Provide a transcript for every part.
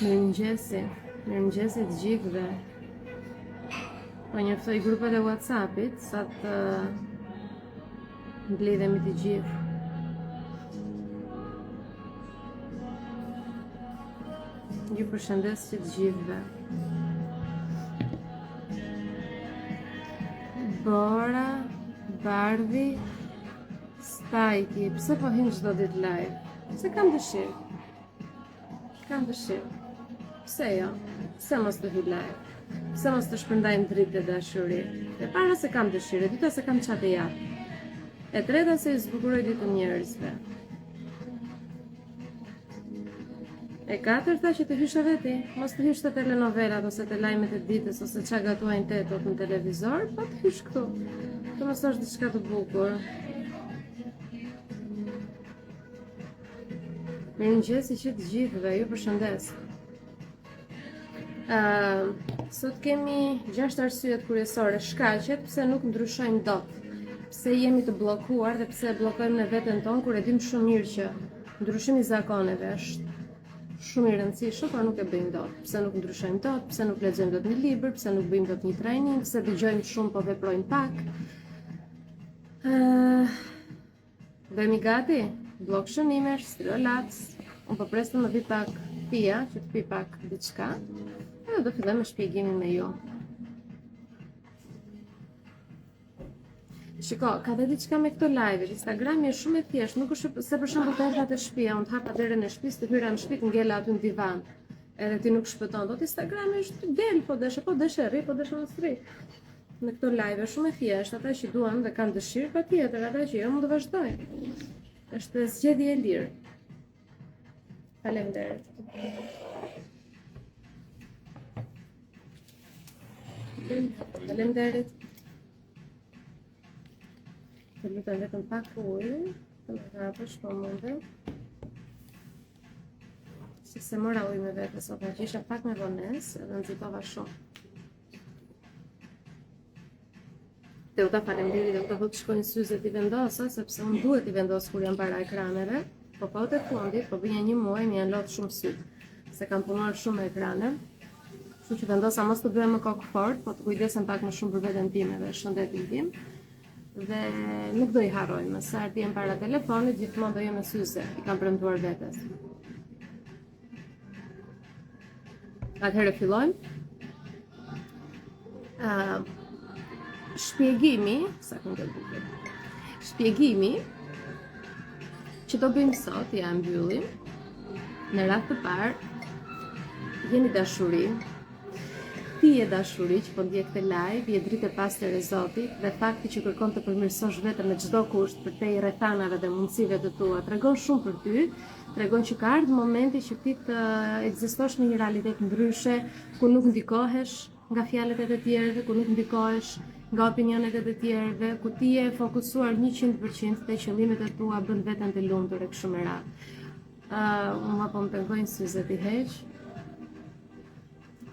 Mirëmëngjesi të gjithëve. Po njoftoj grupet e WhatsAppit sa të mblidhemi të gjithë. Ju përshëndes që të gjithëve. Bora, Bardhi, Stajki, pse po hin çdo ditë live? Se kam dëshirë. Pse jo? Pse mos të hy live? Pse mos të shpërndajmë dritë e dashuri? E para se kam dëshirë, e dyta se kam çfarë të jap. E treta se i zbukuroj ditën njerëzve. E katërta që të hysh veti, mos të hysh te telenovelat ose te lajmet e ditës ose çka gatuajnë tetot në televizor, po të hysh këtu. Të mos është diçka të bukur. Mirëmëngjesi që të gjithëve, ju përshëndes. Sot kemi 6 arsyet kryesore, shkaqet pse nuk ndryshojmë dot. Pse jemi të bllokuar dhe pse bllokojmë në veten tonë kur e dim shumë mirë që ndryshimi i zakoneve është shumë i rëndësishëm, por nuk e bëjmë dot. Pse nuk ndryshojmë dot, pse nuk lexojmë dot një libër, pse nuk bëjmë dot një trajnim, pse dëgjojmë shumë po veprojmë pak. Bëhemi gati? Blok shënimesh, relax. Unë po pres të më vi pak pija, që të pi pak diçka. Edhe do filloj me shpjegimin me ju. Shiko, ka dhe diçka me këto live, Instagrami është shumë e thjeshtë, nuk është se për shembull të erdha te shtëpia, unë të hapa derën e shtëpisë, të hyra në shtëpi, të ngela aty në divan. Edhe ti nuk shpëton dot. Instagrami është del, po deshe rri, po deshe mos rri. Në këto live është shumë e thjeshtë, ata që duan dhe kanë dëshirë, patjetër, ata që jo mund të vazhdojnë. Është zgjedhje e lirë. Faleminderit. Faleminderit. Të lutem vetëm pak ujë, të më hapësh po mundem. Si se mora ujë me vete sot, në që isha pak me vonesë, edhe nxitova shumë. Të u ta faleminderit dhe u ta thotë shkojnë syzet i vendosa, sepse unë duhet i vendos kur jam para ekraneve, po të fundit, po bëja një muaj, më janë lotë shumë sytë, se kam punuar shumë me ekrane, kështu që vendosa mos të bëhem më kokë fort, po të kujdesem pak më shumë për veten time dhe shëndetin tim, dhe nuk do i harroj, më sa herë jem para telefonit, gjithmonë do jem me syze, i kam premtuar vetes. Atëherë fillojmë. Shpjegimi që do bëjmë sot, ja mbyllim. Në radhë të parë, jeni dashuri. Ti je dashuri që po ndjek këtë live, je dritë e pastër e Zotit dhe fakti që kërkon të përmirësosh veten me çdo kusht për te i rrethanave dhe mundësive të tua, tregon shumë për ty. Tregon që ka ardhur momenti që ti të ekzistosh në një realitet ndryshe, ku nuk ndikohesh nga fjalët e të tjerëve, ku nuk ndikohesh nga opinionet e të tjerëve, ku ti je fokusuar 100% te qëllimet e tua, bën veten të lumtur e kështu me radhë. Unë po më pengojnë syzet i heq.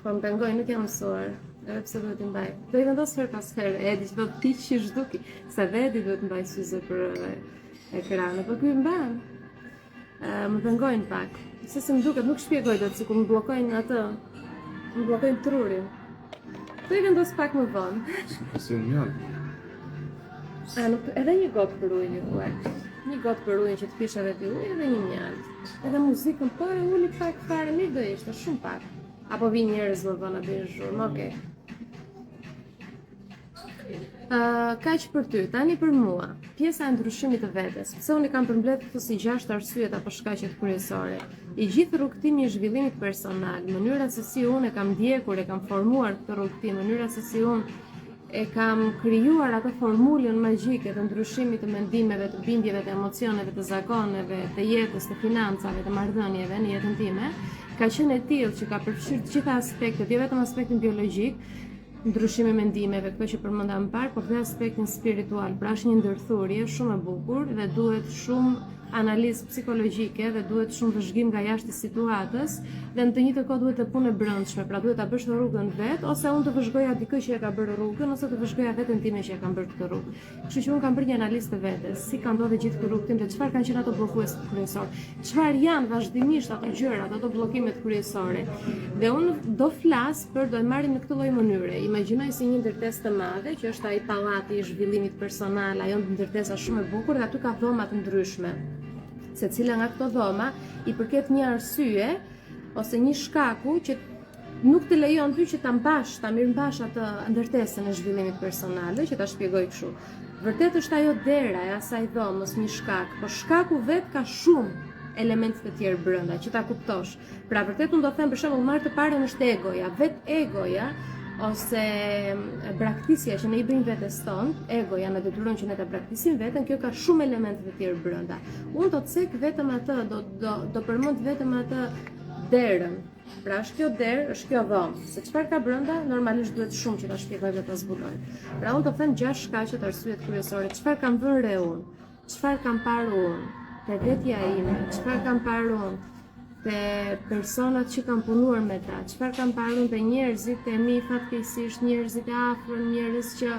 Po më pengojnë, nuk jam mësuar, edhe pse duhet i mbaj. Do i vendos her pas here, Edi që do të ti që zhduki, se dhe Edi duhet mbaj syze për ekranë, po kuj mban. Më pengojnë pak, se më duket, nuk shpjegoj do të si ku më blokojnë atë, më blokojnë trurin. Do i vendos pak më vonë. Si unë mjallë. Edhe një gotë për ujë një thuaj. Një gotë për ujë që të pish edhe ti ujë, edhe një mjallë. Edhe muzikën, po e uli pak fare, mirë do ishte, shumë pak. Apo vi njerëz më vonë, a bëjnë zhurmë, okej. Kaq për ty, tani për mua, pjesa e ndryshimit të vetes, pse unë i kam përmbledhur këto si 6 arsyet apo shkaqet kryesore. I gjithë rrugtimi i zhvillimit personal, mënyra se si unë e kam ndjekur, e kam formuar këtë rrugtim, mënyra se si unë e kam krijuar atë formulën magjike të ndryshimit të mendimeve, të bindjeve, të emocioneve, të zakoneve, të jetës, të financave, të marrëdhënieve në jetën time, ka qenë e tillë që ka përfshirë të gjitha aspektet, jo vetëm aspektin biologjik, ndryshime mendimeve, këto që përmenda më parë, por dhe aspektin spiritual. Pra është një ndërthurje shumë e bukur dhe duhet shumë analizë psikologjike dhe duhet shumë vëzhgim nga jashtë situatës dhe në të njëjtën kohë duhet të punë e brendshme, pra duhet ta bësh të rrugën vet ose unë të vëzhgoja dikë që e ka bërë rrugën ose të vëzhgoja veten time që e kam bërë këtë rrugë. Kështu që unë kam bërë një analizë të vetes, si ka ndodhur gjithë ky rrugtim dhe çfarë kanë qenë ato bllokues kryesor. Çfarë janë vazhdimisht ato gjërat, ato bllokimet kryesore. Dhe unë do flas për do e marrim në këtë lloj mënyre. Imagjinoj si një ndërtesë të madhe që është ai pallati i zhvillimit personal, ajo ndërtesa shumë e bukur dhe aty ka dhoma të ndryshme. Secila nga këto dhoma i përket një arsye ose një shkaku që nuk të lejon ty që ta mirëmbash atë ndërtesën e zhvillimit personal, që ta shpjegoj kështu. Vërtet është ajo dera e asaj dhomës një shkak, por shkaku vet ka shumë elemente të tjerë brenda që ta kuptosh. Pra vërtet unë do them për shembull marrë të parën është egoja, egoja ose braktisja që ne i bëjmë vetes tonë, egoja na detyron që ne ta braktisim veten, kjo ka shumë elemente të tjerë brenda. Unë do të cek vetëm atë, do përmend vetëm atë derën. Pra është kjo derë, është kjo dhomë. Se çfarë ka brenda, normalisht duhet shumë që ta shpjegoj dhe ta zbuloj. Pra unë do them 6 shkaqe të arsyet kryesore. Çfarë kam vënë re unë? Çfarë kam parë unë? Te vetja ime, çfarë kam parë unë? Te personat që kam punuar me ta, çfarë kam parë unë te njerëzit e mi fatkeqësisht, njerëzit e afër, njerëz që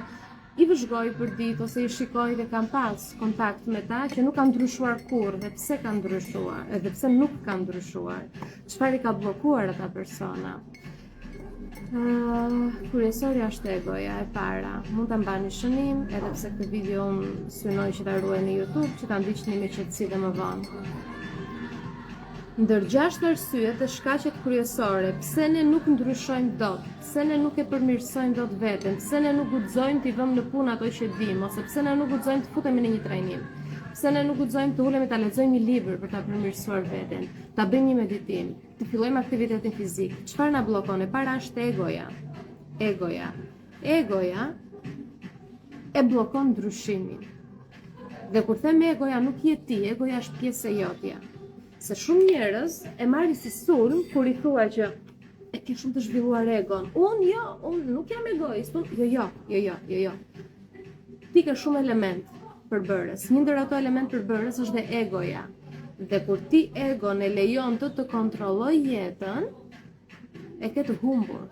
i vëzhgoj për ditë ose i shikoj dhe kam pas kontakt me ta që nuk kanë ndryshuar kurrë dhe pse kanë ndryshuar, edhe pse nuk kanë ndryshuar. Çfarë i ka bllokuar ata persona? Kryesorja është egoja e para. Mund ta mbani shënim, edhe pse këtë video unë synoj që ta ruaj në YouTube, që ta ndiqni me qetësi dhe më vonë. Ndër 6 arsyet dhe shkaqet kryesore, pse ne nuk ndryshojmë dot, pse ne nuk e përmirësojmë dot veten, pse ne nuk guxojmë t'i vëmë në punë ato që dim, ose pse ne nuk guxojmë të futemi në një trajnim, pse ne nuk guxojmë të ulemi ta lexojmë një libër për ta përmirësuar veten, ta bëjmë një meditim, të fillojmë aktivitetin fizik. Çfarë na bllokon? E para është egoja. Egoja e bllokon ndryshimin. Dhe kur them egoja nuk je ti, egoja është pjesë e jotja. Se shumë njerëz e marrin si sulm kur i thua që e ke shumë të zhvilluar egon. Unë nuk jam egoist. Jo. Ti ke shumë element përbërës. Një ndër ato element përbërës është dhe egoja. Dhe kur ti egon e lejon të kontrolloj jetën, e ke të humbur.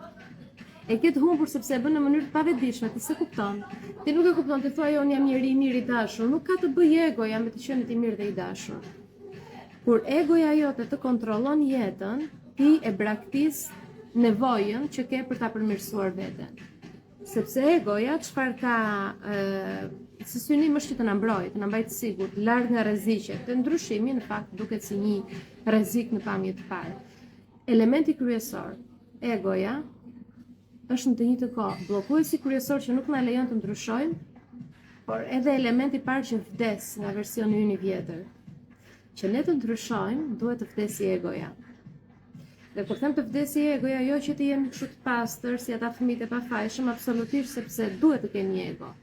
E ke të humbur sepse e bën në mënyrë të pavetdijshme, ti se kupton. Ti nuk e kupton, ti thua unë jam njeri i mirë i dashur, nuk ka të bëjë egoja me të qenë ti mirë dhe i dashur. Kur egoja jote të kontrollon jetën, ti e braktis nevojën që ke për ta përmirësuar veten. Sepse egoja çfarë ka si synim është që të na mbrojë, të na mbajë të sigurt, larg nga rreziqet. Të ndryshimi në fakt duket si një rrezik në pamje të parë. Elementi kryesor, egoja, është në të njëjtën kohë bllokuesi kryesor që nuk na lejon të ndryshojmë, por edhe elementi i parë që vdes nga versioni ynë i vjetër. Që ne të ndryshojmë, duhet të vdesi egoja. Dhe kur them të vdesi egoja, jo që të jemi kështu të pastër, si ata fëmijët e pafajshëm, absolutisht sepse duhet të kemi një ego.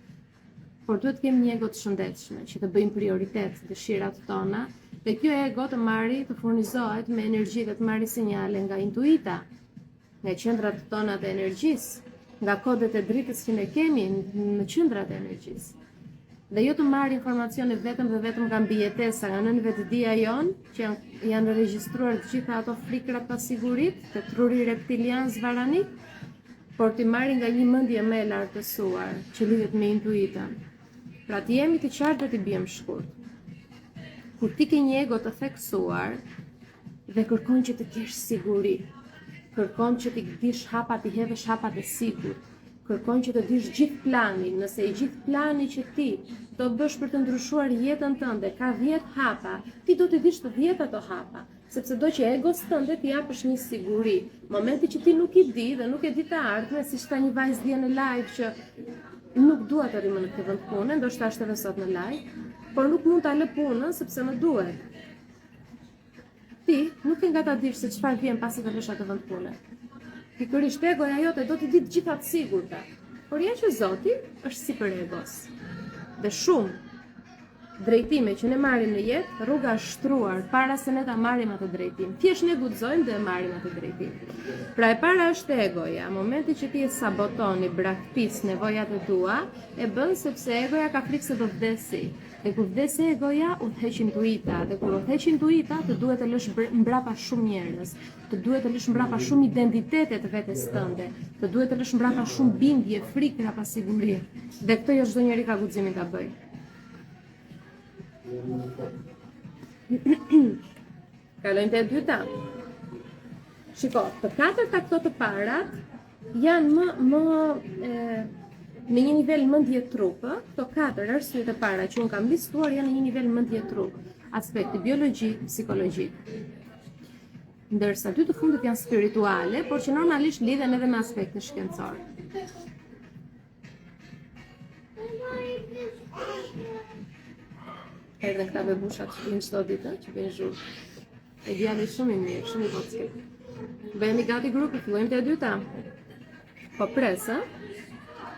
Por duhet të kemi një ego të shëndetshme, që të bëjmë prioritet dëshirat tona, dhe kjo ego të furnizohet me energji dhe të marrë sinjale nga intuita, nga qendrat tona të energjisë, nga kodet e dritës që ne kemi në qendrat e energjisë. Dhe jo të marrë informacione vetëm nga mbijetesa, nga nën vetëdia jonë, që janë regjistruar të gjitha ato frikra pasigurit, të truri reptilian zvaranik, por të marrë nga një mendje më e lartësuar, që lidhet me intuitën. Pra të jemi të qartë dhe të bjem shkurt. Kur ti ke një ego të theksuar dhe kërkon që të kesh siguri, kërkon që ti dish hapat, i hedhësh hapat e sigurt, kërkon që të dish gjithë planin, nëse i gjithë plani që ti do bësh për të ndryshuar jetën tënde ka 10 hapa, ti do të dish të 10 ato hapa, sepse do që egos tënde ti japësh një siguri. Momenti që ti nuk i di dhe nuk e di të ardhme, si shta një vajzë dje në live që nuk dua të rrimë në këtë vend pune, ndoshta është edhe sot në live, por nuk mund ta lë punën sepse më duhet. Ti nuk e nga ta dish se çfarë vjen pasi të lësh atë vend pune. Pikërisht egoja jote do t'i ditë gjitha të sigurta, por ja që Zoti është si për egos. Dhe shumë drejtime që ne marrim në jetë, rruga është shtruar para se ne ta marrim atë drejtim. Thjesht ne guxojmë dhe e marrim atë drejtim. Pra e para është egoja. Momenti që ti e saboton, i braktis nevojat e tua, e bën sepse egoja ka frikë se do vdesi. Dhe kur vdes egoja, udhëheq intuita. Dhe kur udhëheq intuita, të duhet të lësh mbrapa shumë njerëz. Të duhet të lësh mbrapa shumë identitete të vetes tënde. Të duhet të lësh mbrapa shumë bindje, frikë, pasiguri. Dhe këtë jo çdo njeri ka guximin ta bëjë. Kalojmë te e dyta. Shiko, të katërta këto të parat janë më në një nivel mendje trup, këto katër arsyet e para që unë kam listuar janë në një nivel mendje trup, aspekti biologjik, psikologjik. Ndërsa dy të fundit janë spirituale, por që normalisht lidhen edhe me aspektin shkencor. Erdhen këta bebushat që pinë çdo ditë, që bëjnë zhurmë. E djali shumë i mirë, shumë i kocke. Bëhemi gati grupi, fillojmë te e dyta. Po presë,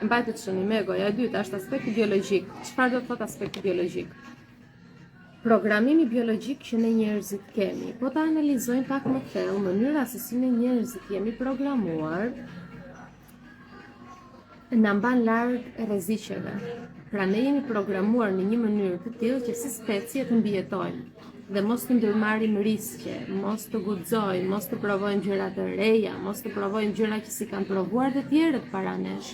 mbajtë të shënim me goja. E dyta është aspekti biologjik. Çfarë do të thotë aspekti biologjik? Programimi biologjik që ne njerëzit kemi. Po ta analizojmë pak më thellë mënyra se si ne njerëzit jemi programuar, na mban larg rreziqeve. Pra ne jemi programuar në një mënyrë të tillë që si specie të mbijetojmë dhe mos të ndërmarrim riske, mos të guxojmë, mos të provojmë gjëra të reja, mos të provojmë gjëra që si kanë provuar të tjerët para nesh,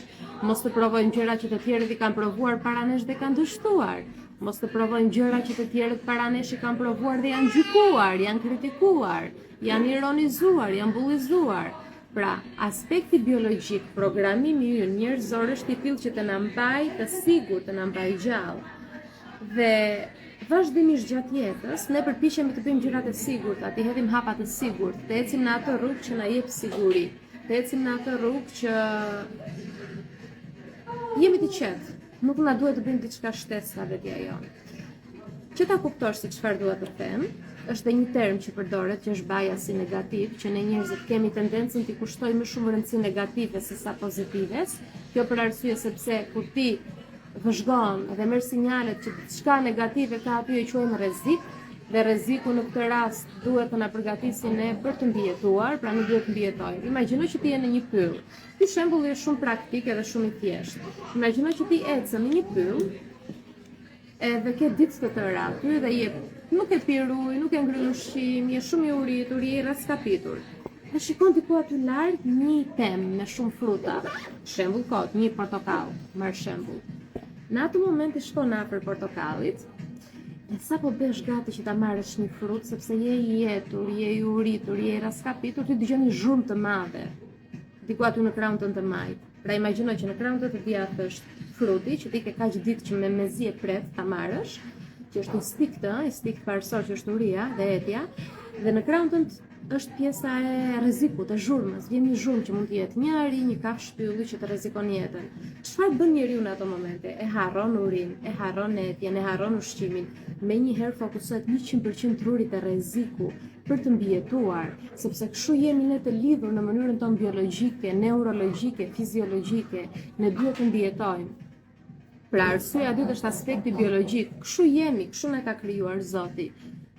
mos të provojmë gjëra që të tjerët i kanë provuar para nesh dhe kanë dështuar, mos të provojmë gjëra që të tjerët para nesh i kanë provuar dhe janë gjykuar, janë kritikuar, janë ironizuar, janë bullizuar. Pra, aspekti biologjik, programimi ynë njerëzor është i tillë që të na mbajë të sigurt, të na mbajë gjallë. Dhe vazhdimisht gjatë jetës, ne përpiqemi të bëjmë gjërat e sigurta, të hedhim hapa të sigurt, të ecim në atë rrugë që na jep siguri, të ecim në atë rrugë që jemi të qetë, nuk na duhet të bëjmë diçka shtesë vetja jonë. Që ta kuptosh se çfarë dua të them, është një term që përdoret që është biasi negativ, që ne njerëzit kemi tendencën t'i kushtojmë më shumë rëndësi negative se sa pozitives. Kjo për arsye sepse kur ti vëzhgon dhe merr sinjalet që diçka negative ka aty e quajmë rrezik, dhe rreziku në këtë rast duhet të na përgatisë ne për të mbijetuar, pra ne duhet të mbijetojmë. Imagjino që ti je në një pyll. Ky shembull është shumë praktik edhe shumë i thjeshtë. Imagjino që ti ecën në një pyll, edhe ke ditë të tëra aty dhe nuk e pir ujë, nuk e ngrën ushqim, je shumë i uritur, je i raskapitur. Dhe shikon diku aty larg një pemë me shumë fruta. Shembull kot, një portokall, marr shembull. Në atë moment i shkon afër portokallit, e sapo bësh gati që ta marrësh një frut, sepse je i jetur, je i uritur, je i raskapitur, ti dëgjon një zhurmë të madhe. Diku aty në krahun tënd të majt. Pra imagjino që në krahun tënd të djathtë është fruti që ti ke kaq ditë që me mezi e pret ta marrësh, që është instinkt parësor që është uria dhe etja, dhe në krahun tënd është pjesa e rrezikut, e zhurmës. Vjen një zhurmë që mund të jetë një ari, një kafshë shpylli që të rrezikon jetën. Çfarë bën njeriu në ato momente? E harron urinë, e harron etjen, e harron ushqimin. Menjëherë fokusohet 100% trurit e rreziku për të mbijetuar, sepse kështu jemi ne të lidhur në mënyrën tonë biologjike, neurologjike, fiziologjike, ne duhet të mbijetojmë. Pra arsyeja e dytë është aspekti biologjik. Kështu jemi, kështu na ka krijuar Zoti.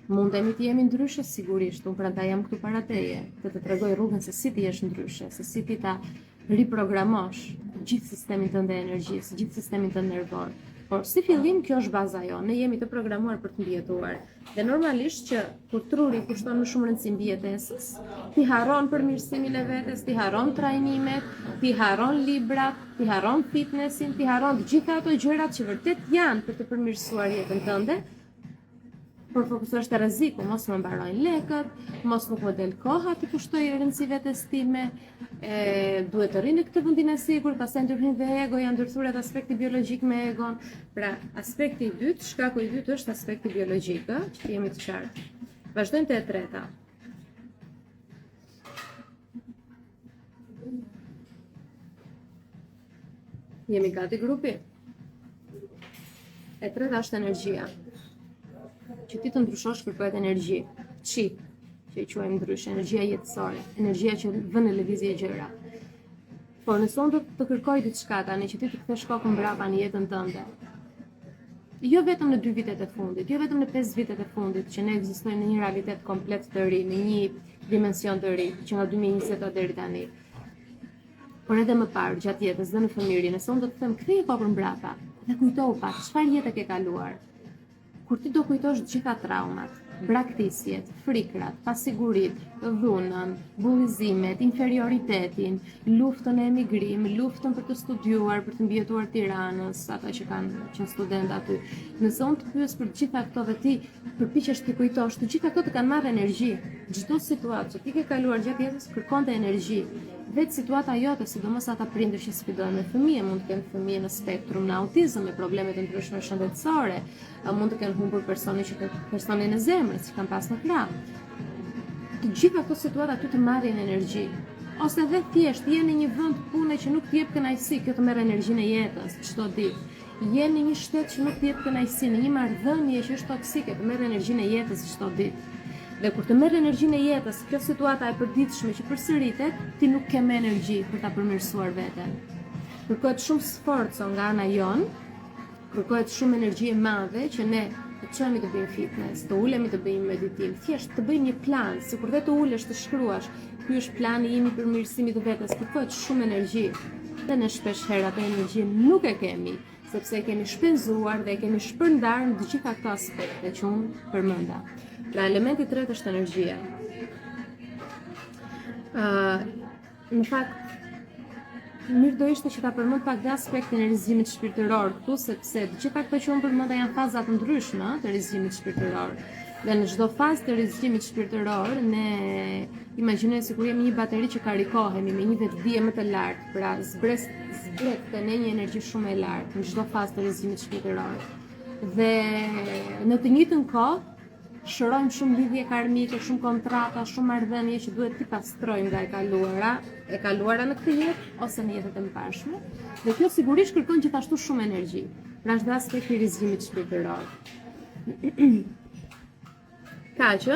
Mundemi të jemi ndryshe sigurisht, unë prandaj jam këtu para teje, të tregoj rrugën se si ti jesh ndryshe, se si ti ta riprogramosh gjithë sistemin tënd e energjisë, gjithë sistemin tënd nervor. Por si fillim kjo është baza jonë, ne jemi të programuar për të mbijetuar. Dhe normalisht që kur truri kushton më shumë rëndësi mbijetesës, ti harron përmirësimin e vetes, ti harron trajnimet, ti harron librat, ti harron fitnessin, ti harron të gjitha ato gjërat që vërtet janë për të përmirësuar jetën tënde. Por fokusohesh te rreziku, mos më mbarojnë lekët, mos nuk më del koha të kushtoj rëndësi vetes time, duhet të rrinë këtë vendin e sigurt, pastaj ndërhin dhe egoja, ndërthuret aspekti biologjik me egon. Pra, aspekti i dytë, shkaku i dytë është aspekti biologjik, që jemi të qartë. Vazhdojmë te e treta. Jemi gati grupi? E treta është energjia. Që ti të ndryshosh kërkohet energji, që i quajmë ndryshe, energjia jetësore, energjia që vën në lëvizje gjëra. Por nëse unë të kërkoj diçka tani që ti të kthesh kokën mbrapa në jetën tënde, Jo vetëm në 2 vitet e fundit, jo vetëm në 5 vitet e fundit, që ne ekzistojmë në një realitet komplet të ri, në një dimension të ri, që nga 2020 deri tani. Por edhe më parë, gjatë jetës dhe në fëmijërinë, nëse unë do të them ktheje kokën mbrapa dhe kujtohu pak çfarë jete ke kaluar. Kur ti do kujtosh të gjitha traumat, braktisjet, frikrat, pasigurit, dhunën, bullizimet, inferioritetin, luftën e emigrim, luftën për të studiuar, për të mbijetuar Tiranës, ata që kanë qenë student aty. Nëse unë të pyes për gjitha këto dhe ti përpiqesh të kujtosh, të gjitha këto të kanë marrë energji. Çdo situatë që ti ke kaluar gjatë jetës kërkonte energji. Vetë situata jote, sidomos ata prindër që sfidojnë me fëmijë, mund të kenë fëmijë në spektrum në autizëm, me probleme të ndryshme shëndetësore, mund të kenë humbur personin e zemrës që kanë pas në krah. Të gjitha këto situata ty të marrin energji. Ose edhe thjesht je në një vend pune që nuk të jep kënaqësi, kjo të merr energjinë e jetës çdo ditë. Je në një shtet që nuk të jep kënaqësi, në një marrëdhënie që është toksike, të merr energjinë e jetës çdo ditë. Dhe kur të merr energjinë e jetës, kjo situata e përditshme që përsëritet, ti nuk ke më energji për ta përmirësuar veten. Kërkohet shumë sforco nga ana jon, kërkohet shumë energji e madhe që ne të çojmë të bëjmë fitness, të ulemi të bëjmë meditim, thjesht të bëjmë një plan, sikur vetë të ulesh të shkruash, ky është plani im i përmirësimit të vetes, kërkohet shumë energji. Dhe ne shpesh herë atë energji nuk e kemi, sepse e kemi shpenzuar dhe e kemi shpërndarë në të gjitha këto aspekte që unë përmenda. Pra elementi i tretë është energjia. Në fakt, mirë do ishte që ta përmend pak dhe aspektin e rrëzimit shpirtëror këtu, sepse të gjitha këto që unë përmenda janë faza të ndryshme të rrëzimit shpirtëror. Dhe në çdo fazë të rrëzimit shpirtëror, ne imagjinojmë sikur jemi një bateri që karikohemi me një vetëdije më të lartë, pra zbret te ne një energji shumë e lartë në çdo fazë të rrëzimit shpirtëror. Dhe në të njëjtën kohë shërojmë shumë lidhje karmike, shumë kontrata, shumë marrëdhënie që duhet t'i pastrojmë nga e kaluara në këtë jetë ose në jetët e mëparshme. Dhe kjo sigurisht kërkon gjithashtu shumë energji. Pra është dhe aspekti i rrëzimit shpirtëror. Kaq,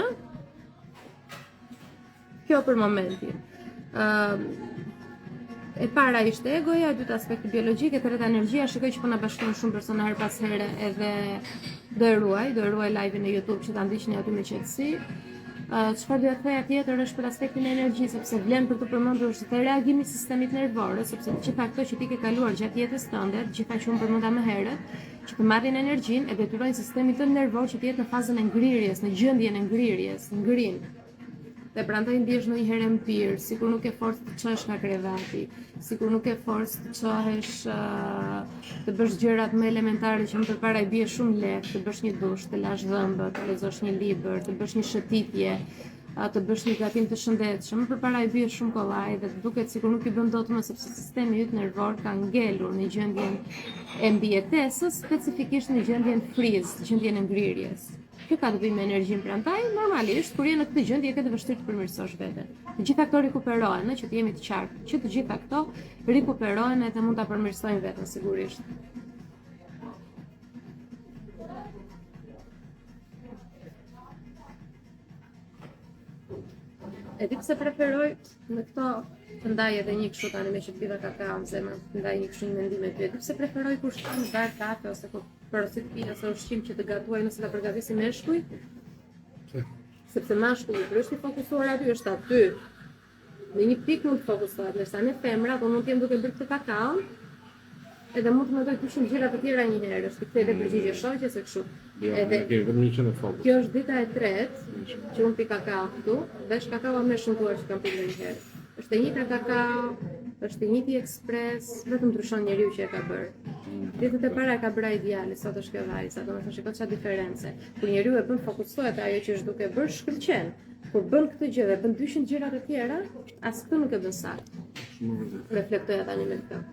kjo për momentin. E para ishte egoja, e dyta aspekti biologjik, e treta energjia. Shikoj që po na bashkojnë shumë persona her pas here, edhe do e ruaj live-in në YouTube që ta ndiqni aty me qetësi. Çfarë do të thoya tjetër është për aspektin e energjisë, sepse vlen për të përmendur është te reagimi i sistemit nervor, sepse të gjitha këto që ti ke kaluar gjatë jetës tënde, të gjitha që unë përmenda më herët, që të marrin energjinë e detyrojnë sistemin tënd nervor që të jetë në fazën e ngrirjes, në gjendjen e ngrirjes, ngrin. Dhe prandaj ndjesh ndonjëherë empir, sikur nuk ke forcë të çohesh nga krevati, sikur nuk ke forcë të çohesh, të bësh gjërat më elementare që më përpara i bie shumë lehtë, të bësh një dush, të lash dhëmbët, të lexosh një libër, të bësh një shëtitje, të bësh një gatim të shëndetshëm, më përpara i bie shumë kollaj dhe të duket sikur nuk i bën dot më, sepse sistemi yt nervor ka ngelur në gjendjen e mbijetesës, specifikisht në gjendjen freeze, gjendjen e ngrirjes. Kjo ka të bëjë me energjinë, prandaj normalisht kur je në këtë gjendje ke të vështirë të përmirësosh veten. Të gjitha këto rikuperohen, që të jemi të qartë, që të gjitha këto rikuperohen edhe mund ta përmirësojnë veten sigurisht. E di pse preferoj në këto të ndaj edhe një kështu tani me që të pida kakao në zemër, të ndaj një kështu një mendim e ty. E di pse preferoj kur shkon në bar kafe ose kur porosit pija ose ushqim që të gatuaj nëse ta përgatisi meshkuj. Sepse mashkulli kur është i fokusuar aty është aty. Në një pikë mund të fokusohet, ndërsa ne femrat mund të jemi duke bërë këtë kakaon, edhe mund të mendoj 200 gjëra të tjera një herë, është kthej dhe përgjigje shoqe se kështu. Edhe kjo është dita e tretë që unë pi kakao këtu, dhe është kakao më shëntuar që kam pirë një herë. Është e njëjta kakao, është i njëjti ekspres, vetëm ndryshon njeriu që e ka bërë. Ditët e para e ka bërë ideale, sot është kjo vajza, domethënë shikoj çfarë diferencë. Kur njeriu e bën fokusohet ajo që është duke bërë shkëlqen. Kur bën këtë gjë dhe bën 200 gjëra të tjera, as këtë nuk e bën saktë. Reflektoja tani me këtë.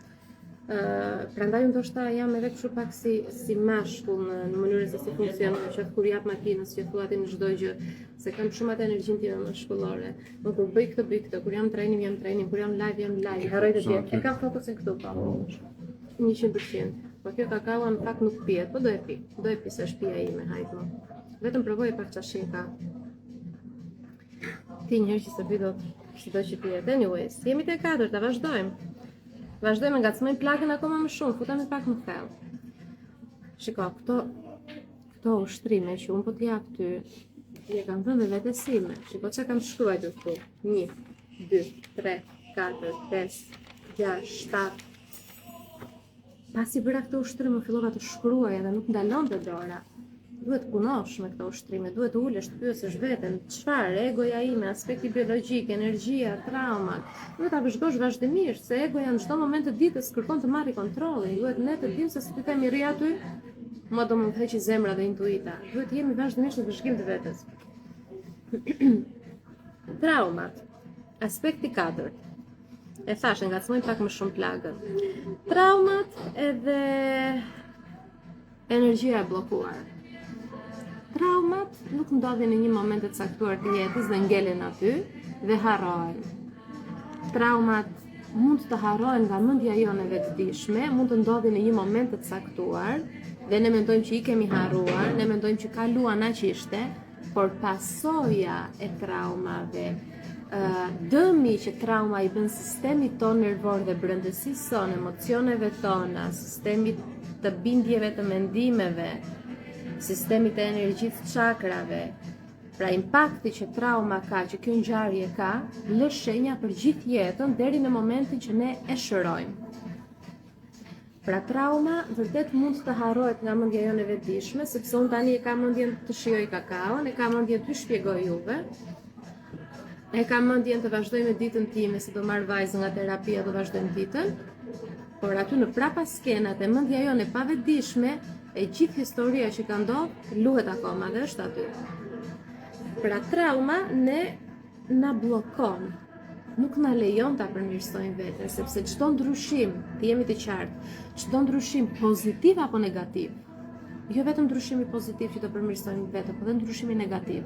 Prandaj ndoshta jam edhe kështu pak si mashkull në mënyrën se si funksionon, që kur jap makinës që thua ti në çdo gjë, se kam shumë atë energjinë time mashkullore. Unë kur bëj këtë, kur jam training, kur jam live, harroj të tjerë. E kam fokusin këtu po. 100%. Po kjo kakao në fakt nuk pihet, po do e pi se është pija ime, hajde. Vetëm provoj pak çashin ka. Ti njëherë që se bëj çdo që pihet. Anyways, jemi te 4, ta vazhdojmë. Vazhdojmë, ngacmojmë plakën akoma më shumë, futemi pak më thellë. Shiko, këto ushtrime që unë po t'jap ty, je kam thënë dhe vetes sime. Shiko që kam shkruar këtu. 1, 2, 3, 4, 5, 6, 7. Pasi bëra këto ushtrime, fillova të shkruaj dhe nuk ndalon të dora. Duhet punosh me këto ushtrime, duhet ulesh të pyesësh veten çfarë egoja ime, aspekti biologjik, energjia, traumat. Duhet ta vëzhgosh vazhdimisht se egoja në çdo moment të ditës kërkon të marrë kontrollin. Duhet ne të dimë se si të kemi rri aty, mua do më heqi zemra dhe intuita. Duhet jemi vazhdimisht në vëzhgim të vetes. Traumat. Aspekti 4. E thashë, ngacmojmë pak më shumë plagën. Traumat edhe energjia e bllokuar. Traumat nuk ndodhin në një moment të caktuar të jetës dhe ngelen aty dhe harrohen. Traumat mund të harrohen nga mendja jone e vetëdijshme, mund të ndodhin në një moment të caktuar dhe ne mendojmë që i kemi harruar, ne mendojmë që kaluan aq ishte, por pasoja e traumave, dëmi që trauma i bën sistemit ton nervor dhe brendësisë son, emocioneve tona, sistemit të bindjeve të mendimeve, sistemit të energjisë chakrave, pra impakti që trauma ka, që kjo ngjarje ka, lë shenja për gjithë jetën deri në momentin që ne e shërojmë. Pra trauma vërtet mund të harrohet nga mendja jone e vetëdijshme, sepse unë tani e kam mendjen të shijoj kakaon, e kam mendjen të shpjegoj juve, e kam mendjen të vazhdoj me ditën time, se do marr vajzë nga terapia, do vazhdojmë ditën, por aty në prapa skenat e mendja jone pa vetëdijshme, e gjithë historia që ka ndodhur luhet akoma dhe është aty. Pra trauma na bllokon, nuk na lejon ta përmirësojmë veten, sepse çdo ndryshim, të jemi të qartë, çdo ndryshim pozitiv apo negativ, jo vetëm ndryshimi pozitiv që të përmirësojmë veten, por edhe ndryshimi negativ.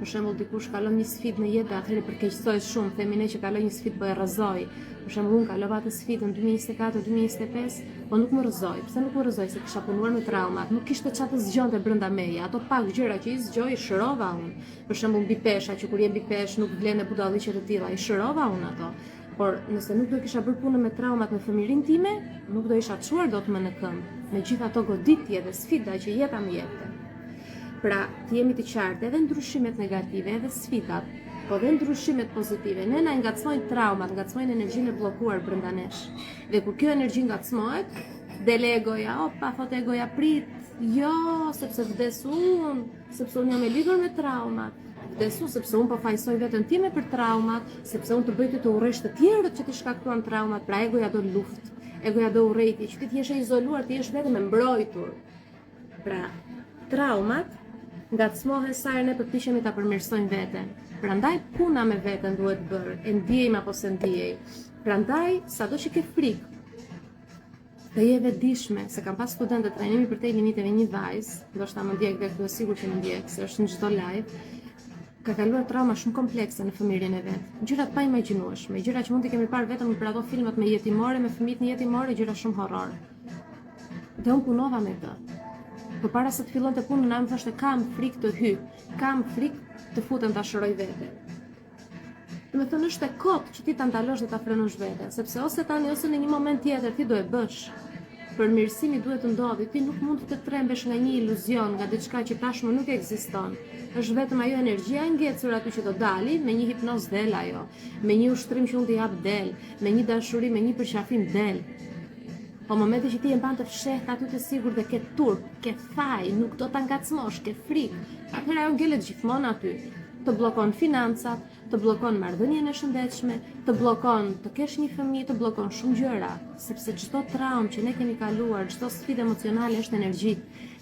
Për shembull, dikush kalon një sfidë në jetë, atëherë përkeqësoj shumë, themi ne që kaloj një sfidë po e rrëzoj. Për shembull, unë kalova atë sfidën 2024-2025, po nuk më rrëzoj. Pse nuk më rrëzoj? Se kisha punuar me traumat, nuk kishte çfarë të zgjonte brenda meje. Ato pak gjëra që i zgjoj, i shërova unë. Për shembull, mbi pesha, që kur je mbi peshë nuk vlen budalliqe të tilla, i shërova unë ato. Por nëse nuk do kisha bërë punën me traumat në fëmijërinë time, nuk do isha çuar dot më në këmbë. Me gjithë ato goditje dhe sfida që jeta më jepte. Pra, të jemi të qartë, edhe ndryshimet negative, edhe sfidat, po edhe ndryshimet pozitive, ne na ngacmojnë traumat, ngacmojnë energjinë e bllokuar brenda nesh. Dhe kur kjo energji ngacmohet, del egoja, opa, thot egoja prit, jo, sepse vdes unë, sepse unë jam e lidhur me traumat, vdes unë sepse unë po fajsoj veten time për traumat, sepse unë të bëj të urrësh të tjerët që të shkaktuan traumat, pra egoja do luftë, egoja do urrëti, që ti jesh e izoluar, ti jesh vetëm e mbrojtur. Pra, traumat ngacmohen sa herë ne përpiqemi ta përmirësojmë veten. Prandaj puna me veten duhet bërë, e ndjejmë apo se ndjej. Prandaj sado që ke frikë, të je vetëdijshme, se kam pas studente trajnimi për te limiteve një vajzë, ndoshta më ndjek dhe këtu e sigur që më ndjek, se është në çdo live, ka kaluar trauma shumë komplekse në fëmijërinë e vet. Gjërat pa imagjinueshme, gjëra që mund t'i kemi parë vetëm për ato filmat me jetimore, me fëmijët në jetimore, gjëra shumë horror. Dhe unë punova me të. Për para se të fillon të punë, na më thoshte kam frikë të hy, kam frikë të futem ta shëroj veten. Do të thonë është e kot që ti ta ndalosh dhe ta frenosh veten, sepse ose tani ose në një moment tjetër ti do e bësh. Përmirësimi duhet të ndodhi, ti nuk mund të trembesh nga një iluzion, nga diçka që tashmë nuk ekziston. Është vetëm ajo energjia e ngecur aty që do dali, me një hipnoz del ajo, me një ushtrim që unë t'i jap del, me një dashuri, me një përqafim del. Po momenti që ti e mban të fshehtë aty të sigurt dhe ke turp, ke faj, nuk do ta ngacmosh, ke frikë, atëherë ajo ngelet gjithmonë aty. Të bllokon financat, të bllokon marrëdhënien e shëndetshme, të bllokon të kesh një fëmijë, të bllokon shumë gjëra, sepse çdo traumë që ne kemi kaluar, çdo sfidë emocionale është energji.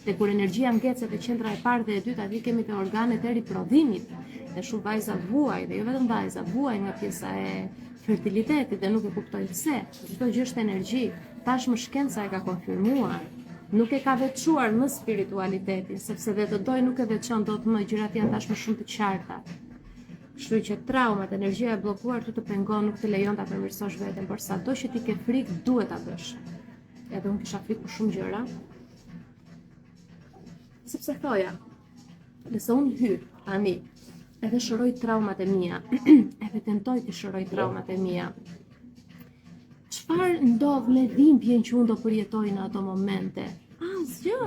Dhe kur energjia ngecet te qendra e parë dhe e dytë, aty kemi te organet e riprodhimit. Dhe shumë vajza vuajnë, dhe jo vetëm vajza, vuajnë nga pjesa e fertilitetit dhe nuk e kuptojnë pse. Çdo gjë është energji. Tashmë shkenca e ka konfirmuar. Nuk e ka veçuar më spiritualitetin, sepse dhe të doj nuk e veçon dot më, gjërat janë tashmë shumë të qarta. Kështu që traumat, energjia e bllokuar të pengon, nuk të lejon ta përmirësosh veten, por sado që ti ke frikë, duhet ta bësh. Edhe unë kisha frikë për shumë gjëra. Sepse thoja, nëse unë hy tani, edhe shëroj traumat e mia, edhe tentoj të shëroj traumat e mia, çfarë ndodh me dhimbjen që unë do përjetoj në ato momente? asgjë.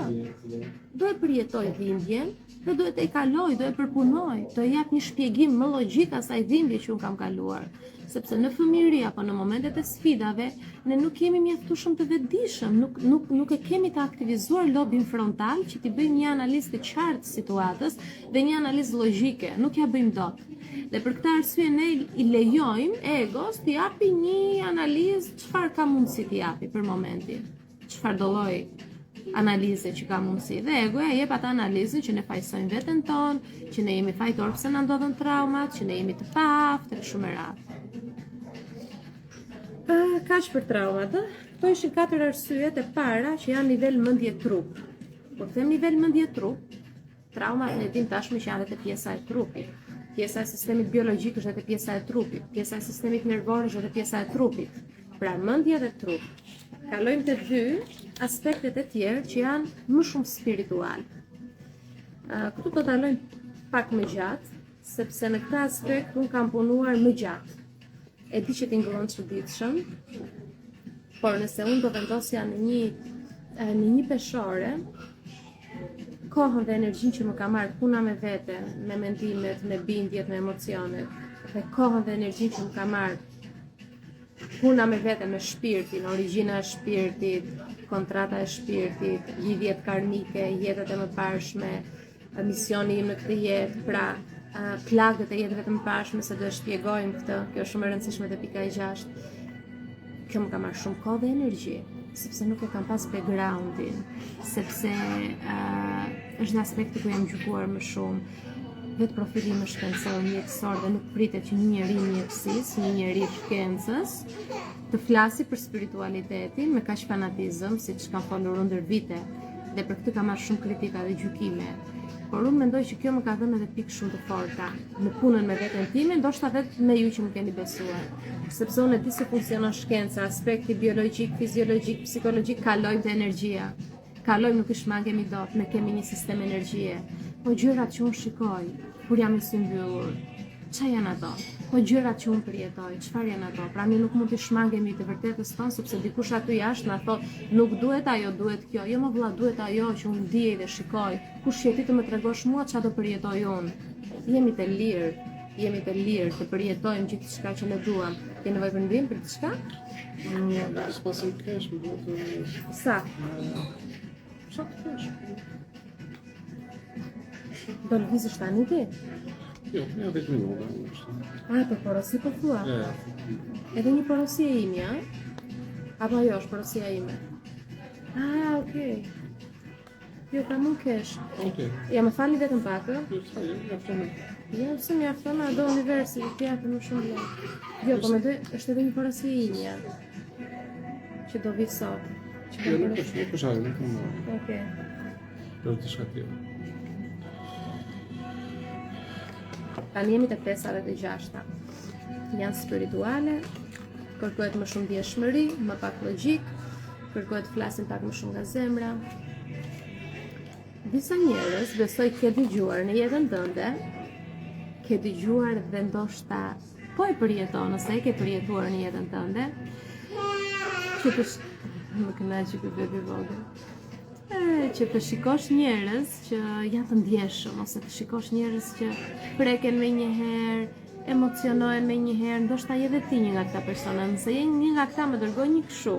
Do e përjetoj dhimbjen dhe do e kaloj, do e përpunoj, do e jap një shpjegim më logjik asaj dhimbje që unë kam kaluar. Sepse në fëmijëri apo në momentet e sfidave, ne nuk jemi mjaftueshëm të vetëdijshëm, nuk e kemi të aktivizuar lobin frontal që t'i bëjmë një analizë të qartë situatës dhe një analizë logjike, nuk ja bëjmë dot. Dhe për këtë arsye ne i lejojmë egos t'i japi një analizë çfarë ka mundësi t'i japi për momentin, çfarë do lloj analize që ka mundësi. Dhe egoja jep atë analizën që ne fajsojmë veten tonë, që ne jemi fajtor pse na ndodhen traumat, që ne jemi të paaftë e shumë e radhë. Kaq për traumat, këto ishin 4 arsyet e para që janë nivel mendje trup. Kur them nivel mendje trup, traumat ne dim tashmë që janë edhe pjesa e trupit. Pjesa e sistemit biologjik është edhe pjesa e trupit, pjesa e sistemit nervor është edhe pjesa e trupit. Pra mendje dhe trup. Kalojmë te 2 aspektet e tjerë që janë më shumë spiritual. Këtu do ta lojmë pak më gjatë, sepse në këtë aspekt unë kam punuar më gjatë. E di që t'ingëllon çuditshëm, por nëse unë do vendosja në një peshore, kohën dhe energjinë që më ka marrë puna me veten, me mendimet, me bindjet, me emocionet, dhe kohën dhe energjinë që më ka marrë puna me veten, me shpirtin, origjina e shpirtit, kontrata e shpirtit, lidhjet karmike, jetët e mëparshme, misioni im në këtë jetë, pra plagët e jetëve të mëparshme, se do e shpjegojmë këtë, kjo është shumë e rëndësishme te pika e 6. Kjo më ka marrë shumë kohë dhe energji, sepse nuk e kam pas backgroundin, sepse është një aspekt ku jam gjykuar më shumë. Vetë profili më shkencor, mjekësor, dhe nuk pritet që një njeri mjekësisë, një njeri shkencës, të flasi për spiritualitetin me kaq fanatizëm, siç kam folur ndër vite, dhe për këtë kam marrë shumë kritika dhe gjykime. Por unë mendoj që kjo më ka dhënë edhe pikë shumë të forta në punën me veten time, ndoshta vetë me ju që më keni besuar. Sepse unë e di se funksionon shkenca, aspekti biologjik, fiziologjik, psikologjik, kalojmë te energjia. Kalojmë, nuk i shmangemi dot, ne kemi një sistem energjie. Po gjërat që unë shikoj, kur jam i sy mbyllur, ç'a janë ato? Po gjërat që unë përjetoj, çfarë janë ato? Pra ne nuk mund të shmangemi të vërtetës tonë, sepse dikush aty jashtë na thot, nuk duhet ajo, duhet kjo. Jo më vëlla, duhet ajo që unë ndiej dhe shikoj. Kush je ti të më tregosh mua ç'a do përjetoj unë? Jemi të lirë të përjetojmë gjithçka që ne duam. Ke nevojë për ndihmë për diçka? Spasim kesh, më duhet të... Sa? Sa të kesh? Do lëvizësh tani ti? Jo, ja 10 minuta. Për porosi po thua? Edhe një porosi e imja? Apo ajo është porosia ime? Okej. Jo, pra nuk kesh. Okej. Ja më falni vetëm pak, ë? Ja, fëmë. Ja, pse më afton do universi, ti japë më shumë lehtë. Jo, po mendoj është edhe një porosi e imja. Që do vi sot. Jo, nuk është ajo, nuk kam marrë. Okej. Për diçka tjetër. Tani jemi të 5 dhe të 6. Janë spirituale, kërkohet më shumë ndjeshmëri, më pak logjik, kërkohet të flasim pak më shumë nga zemra. Disa njerëz besoj ke dëgjuar në jetën tënde, ke dëgjuar dhe ndoshta po e përjeton ose e ke përjetuar në jetën tënde, që të më kënaqi ky bebi vogël. Që të shikosh njerëz që janë të ndjeshëm, ose të shikosh njerëz që preken me një herë, emocionohen me një herë, ndoshta je edhe ti një nga këta persona, nëse je një nga këta më dërgoj një këshu,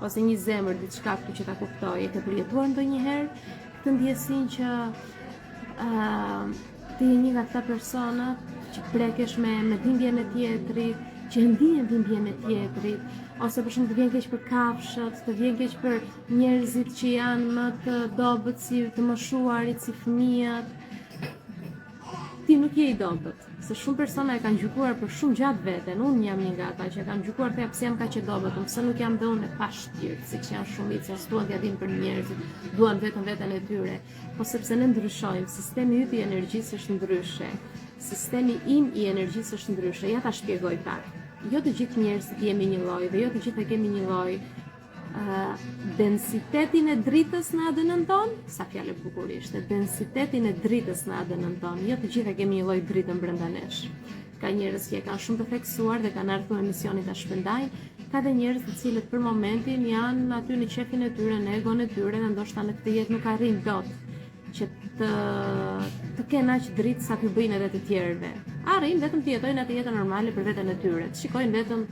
ose një zemër, diçka këtu që ta kuptoj, e ke përjetuar ndonjëherë këtë ndjesinë që ti je një nga këta persona që prekesh me dhimbjen e tjetrit, që ndihen dhimbjen e tjetrit, ose për shembull të vjen keq për kafshët, të vjen keq për njerëzit që janë më të dobët, si të moshuarit, si fëmijët. Ti nuk je i dobët, se shumë persona e kanë gjykuar për shumë gjatë veten. Unë jam një nga ata që kanë gjykuar se pse jam kaq e dobët, pse nuk jam dhe unë e pashtirt, siç janë shumica, s'duan t'ia dinë për njerëzit, duan vetëm veten e tyre. Po sepse ne ndryshojmë, sistemi yt i energjisë është ndryshe. Sistemi im i energjisë është ndryshe. Ja ta shpjegoj pak. Jo të gjithë njerëzit jemi një lloj dhe jo të gjithë kemi një lloj densitetin e dritës në ADN-n ton, sa fjalë bukurisht, densitetin e dritës në ADN-n ton, jo të gjithë kemi një lloj dritë brenda nesh. Ka njerëz që e kanë shumë të theksuar dhe kanë ardhur në emisionin ta shpërndajnë. Ka dhe njerëz të cilët për momentin janë aty në qefin e tyre, në egon e tyre dhe ndoshta në këtë jetë nuk arrin dot që të kenë aq dritë sa të bëjnë edhe të tjerëve. Arrin vetëm të jetojnë atë jetën normale për veten e tyre, të shikojnë vetëm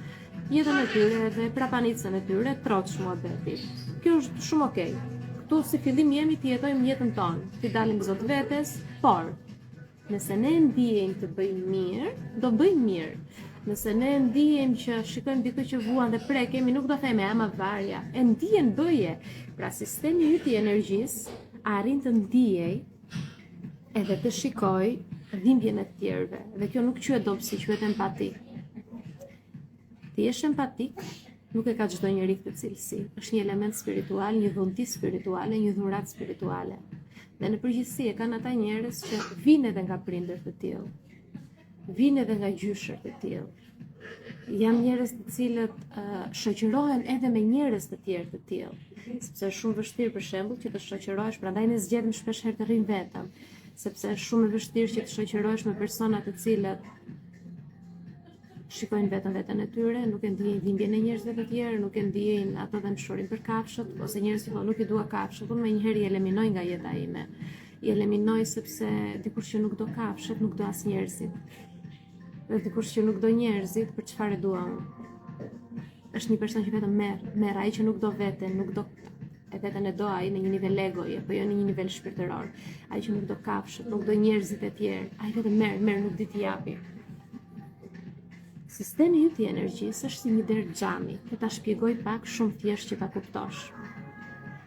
jetën e tyre dhe prapanicën e tyre, troç muhabeti. Kjo është shumë okay. Këtu si fillim jemi të jetojmë jetën tonë, të dalim zot vetes, por nëse ne ndijemi të bëjmë mirë, do bëjmë mirë. Nëse ne ndihem që shikojmë dikë që vuan dhe prekemi, nuk do themi ama varja, e ndihen bëje. Pra sistemi yt i energjisë arrin të ndijej edhe të shikoj dhimbjen e të tjerëve. Dhe kjo nuk quhet dobësi, quhet empati. Ti jesh empatik, nuk e ka çdo njeri këtë cilësi. Është një element spiritual, një dhunti spirituale, një dhuratë spirituale. Dhe në përgjithësi e kanë ata njerëz që vinë edhe nga prindër të tillë. Vinë edhe nga gjyshër të tillë. Janë njerëz të cilët shoqërohen edhe me njerëz të tjerë të tillë. Sepse është shumë vështirë për shembull që të shoqërohesh, prandaj ne zgjedhim shpesh herë të rrim vetëm, sepse është shumë e vështirë që të shoqërohesh me persona të cilët shikojnë vetëm veten e tyre, nuk e ndiejnë dhimbjen e njerëzve të tjerë, nuk e ndiejnë ato dëmshurin për kafshët, ose njerëz që thonë nuk i dua kafshët, unë menjëherë i eliminoj nga jeta ime. I eliminoj sepse dikush që nuk do kafshët, nuk do as njerëzit. Dhe dikush që nuk do njerëzit, për çfarë dua unë? Është një person që vetëm merr, ai që nuk do veten, nuk do e veten e do ai në një nivel egoje, po jo në një nivel shpirtëror. Ai që nuk do kafshët, nuk do njerëzit e tjerë, ai vetëm merr, nuk di t'i japi. Sistemi yt i energjisë është si një derë xhami, dhe ta shpjegoj pak shumë thjesht që ta kuptosh.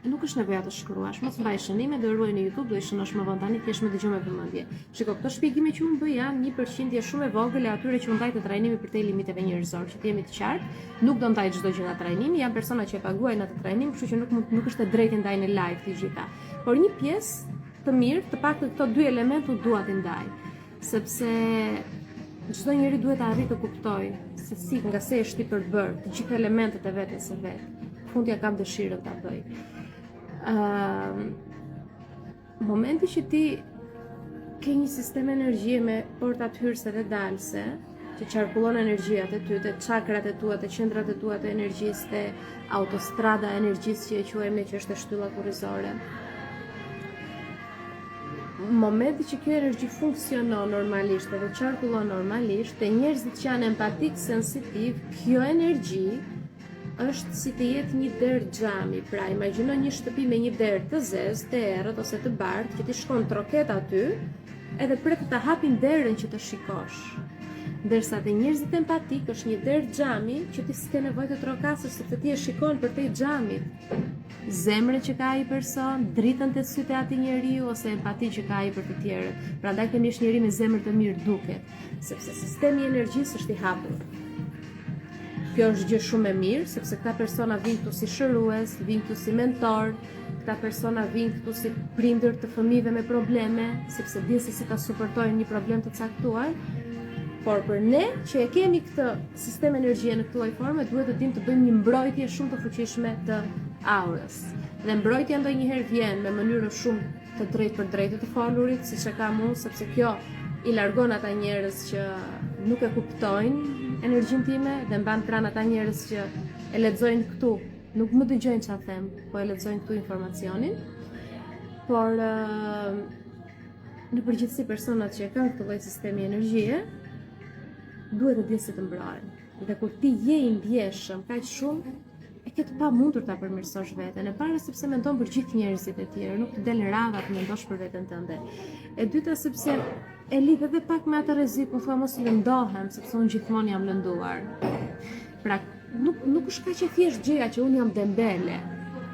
Nuk është nevoja të shkruash, mos mbaj shënime, do ruaj në YouTube, do i shënosh më vonë tani, thjesht më dëgjoj me vëmendje. Shiko, këto shpjegime që unë bëj janë 1% shumë e vogël e atyre që unë ndaj të trajnimi për te limiteve njerëzore, që të jemi të qartë, nuk do ndaj çdo gjë nga trajnimi, janë persona që e paguajnë atë trajnim, kështu që nuk është e drejtë ndaj në live të gjitha. Por një pjesë të mirë, të paktën këto dy elementë u dua të ndaj, sepse çdo njeri duhet të arrijë të kuptojë se si nga se është i përbër, të gjitha elementet e vetes së vet. Fundja kam dëshirën ta bëj. Momenti që ti ke një sistem energjie me portat hyrëse dhe dalse, që qarkullon energjiat e ty, të çakrat e tua, të qendrat e tua të energjisë, të autostrada e energjisë që e quajmë, që është e shtylla kurrizore. Momenti që kjo energji funksionon normalisht dhe qarkullon normalisht, te njerëzit që janë empatik, sensitiv, kjo energji është si të jetë një derë xhami. Pra, imagjino një shtëpi me një derë të zezë, të errët ose të bardhë, që ti shkon troket aty, edhe pret ta hapin derën që të shikosh. Ndërsa te njerëzit empatik është një derë xhami që ti s'ke nevojë të trokasësh, sepse ti e shikon përtej xhamit. Zemrën që ka ai person, dritën te sytë e atij njeriu ose empati që ka ai për të tjerët. Prandaj ky është njeri me zemër të mirë duket, sepse sistemi i energjisë është i hapur. Kjo është gjë shumë e mirë, sepse këta persona vinë këtu si shërues, vinë këtu si mentor, këta persona vinë këtu si prindër të fëmijëve me probleme, sepse dinë se si ta suportojnë një problem të caktuar. Por për ne që e kemi këtë sistem energjie në këtë lloj forme, duhet të dimë të bëjmë një mbrojtje shumë të fuqishme të aurës. Dhe mbrojtja ndonjëherë vjen me mënyrë shumë të drejtë për drejtë të folurit, siç e kam unë, sepse kjo i largon ata njerëz që nuk e kuptojnë energjinë time dhe mban pranë ata njerëz që e lexojnë këtu, nuk më dëgjojnë çfarë them, po e lexojnë këtu informacionin. Por në përgjithësi personat që e kanë këtë lloj sistemi energjie duhet të dinë si të mbrohen. Dhe kur ti je i ndjeshëm kaq shumë, e ke të pamundur ta përmirësosh veten. E para sepse mendon për gjithë njerëzit e tjerë, nuk të del radha të mendosh për veten tënde. E dyta sepse e lidh edhe pak me atë rrezikun, thua mos lëndohem, sepse unë gjithmonë jam lënduar. Pra, nuk është kaq e thjesht gjëja që unë jam dembele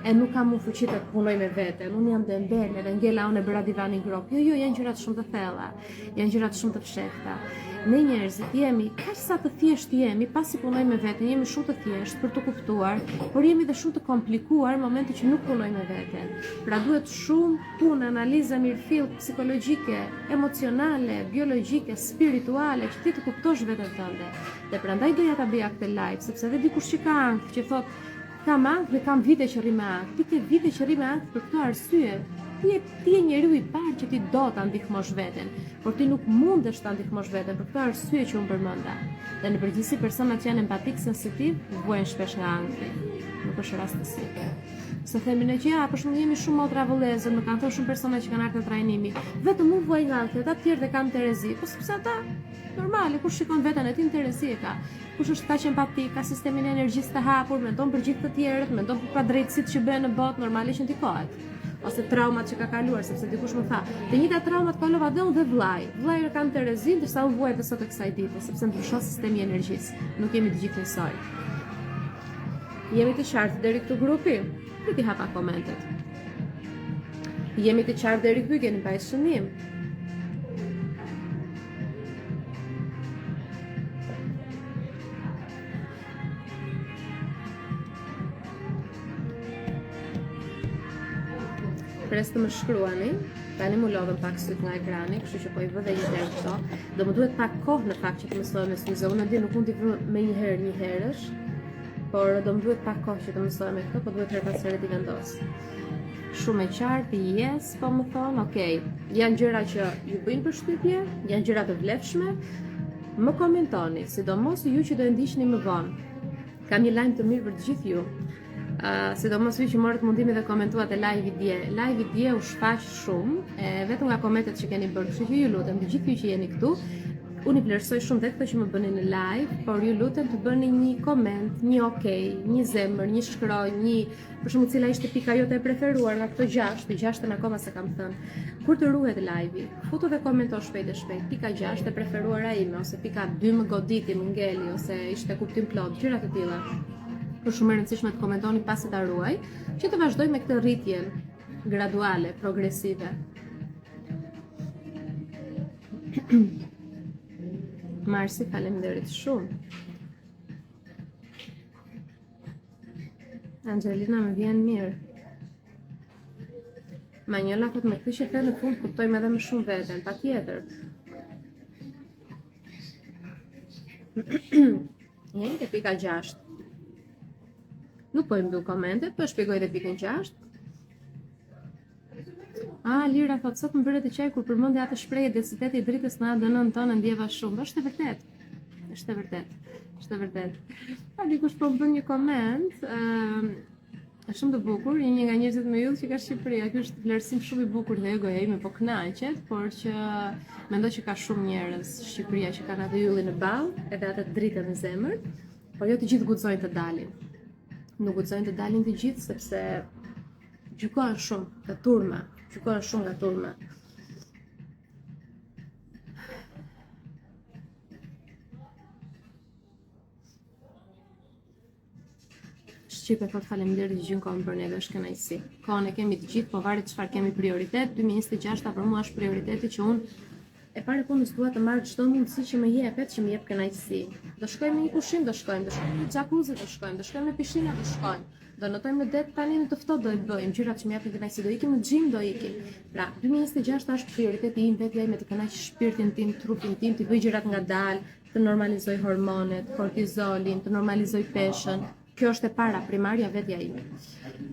e nuk kam më fuqi të punoj me veten, unë jam dembele dhe ngela unë e bëra divanin grop. Jo, janë gjërat shumë të thella, janë gjërat shumë të fshehta. Ne njerëzit jemi, kaq sa të thjesht jemi, pasi punojmë me veten, jemi shumë të thjesht për të kuptuar, por jemi dhe shumë të komplikuar në momentin që nuk punojmë me veten. Pra duhet shumë punë, analiza mirëfill psikologjike, emocionale, biologjike, spirituale, që ti të kuptosh veten tënde. Dhe prandaj doja ta bëja këtë live, sepse edhe dikush që ka ankth, që thotë kam ankth dhe kam vite që rri me ankth. Ti ke vite që rri me ankth për këtë arsye, Ti je njeriu i parë që ti do ta ndihmosh veten, por ti nuk mundesh ta ndihmosh veten për këtë arsye që unë përmenda. Dhe në përgjithësi personat që janë empatik sensitiv vuajnë shpesh nga ankthi. Nuk është rastësi. Se themi ne që për shembull jemi shumë motra vëllezër, më kanë thënë shumë persona që kanë ardhur në trajnimi, vetëm unë vuaj nga ankthi, ata të tjerë dhe kanë terezi, po sepse ata normale, kush shikon veten e tij terezi e ka. Kush është kaq empatik, ka sistemin e energjisë të hapur, mendon për gjithë të tjerët, mendon për padrejtësitë që bëhen në botë, normalisht ndikohet. Ose traumat që ka kaluar, sepse dikush më tha, të njëjta traumat kalova dhe unë dhe vllai. Vllai kanë terezi, ndërsa unë vuaj edhe sot e kësaj dite, sepse ndryshon sistemi i energjisë. Nuk jemi të gjithë njësoj. Jemi të qartë deri këtu grupi? Ti hapa komentet. Jemi të qartë deri këtu, keni mbajtur shënim. Pres të më shkruani, tani mu lodhëm pak syt nga ekrani, kështu që po i vë dhe një herë këto. Do më duhet pak kohë në fakt që të mësoj me syze, unë di nuk mund t'i vë me një herësh, por do më duhet pak kohë që të mësoj me këto, po duhet her pas here t'i vendos. Shumë e qartë, yes, po më thonë, okej. Janë gjëra që ju bëjnë përshtypje, janë gjëra të vlefshme. Më komentoni, sidomos ju që do e ndiqni më vonë. Kam një lajm të mirë për të gjithë ju. Sidomos ju që morët mundimi dhe komentuat e live-i dje. Live-i dje u shfaq shumë, vetëm nga komentet që keni bërë, kështu që ju lutem, të gjithë ju që jeni këtu, unë i vlerësoj shumë dhe këto që më bëni në live, por ju lutem të bëni një koment, një okej, një zemër, një shkroj, një për shembull cila ishte pika jote e preferuar nga këto 6, të 6-ën akoma se kam thënë. Kur të ruhet live-i, futu dhe komento shpejt e shpejt, pika 6 e preferuara ime, ose pika 2 më goditi, më ngeli, ose ishte kuptim plot, gjëra të tilla. Për shumë e rëndësishme të komentoni pasi ta ruaj, që të vazhdoj me këtë rritjen graduale, progresive. Marsi, faleminderit shumë. Angelina më vjen mirë. Manjola thot me këtë që the në fund kuptojmë edhe më shumë veten, patjetër. Jeni te pika 6. Nuk po i mbyll komentet, po shpjegoj edhe pikën 6. Lira thot, sot më bëre të qaj kur përmendi atë shprehje densiteti i dritës në ADN-n tonë ndjeva shumë. Është e vërtet. Është e vërtet. Është e vërtet. Dikush po bën një koment, është shumë të bukur, një nga njerëzit më yll që ka Shqipëria. Ky është vlerësim shumë i bukur dhe egoja ime po kënaqet, por që mendoj që ka shumë njerëz Shqipëria që kanë atë yllin në ballë, edhe atë dritën në zemër, por jo të gjithë guxojnë të dalin. Nuk guxojnë të dalin të gjithë sepse gjykojnë shumë nga turma, gjykojnë shumë nga turma. Shqipe thot faleminderit që gjën kohën për neve, është kënaqësi. Kohën e kemi të gjithë, po varet çfarë kemi prioritet. 2026 për mua është prioriteti që unë e pare punës dua të marrë çdo mundësi që më jepet, që më jep kënaqësi. Do shkojmë në një pushim, do shkojmë në jacuzzi, do shkojmë në pishinë, do shkojmë. Do notojmë në det tani në të ftohtë do e bëjmë, gjërat që më japin kënaqësi, do ikim në xhim, do ikim. Pra, 2026 është prioriteti im, vetja ime të kënaq shpirtin tim, trupin tim, të bëj gjërat ngadalë, të normalizoj hormonet, kortizolin, të normalizoj peshën. Kjo është e para, primarja vetja ime.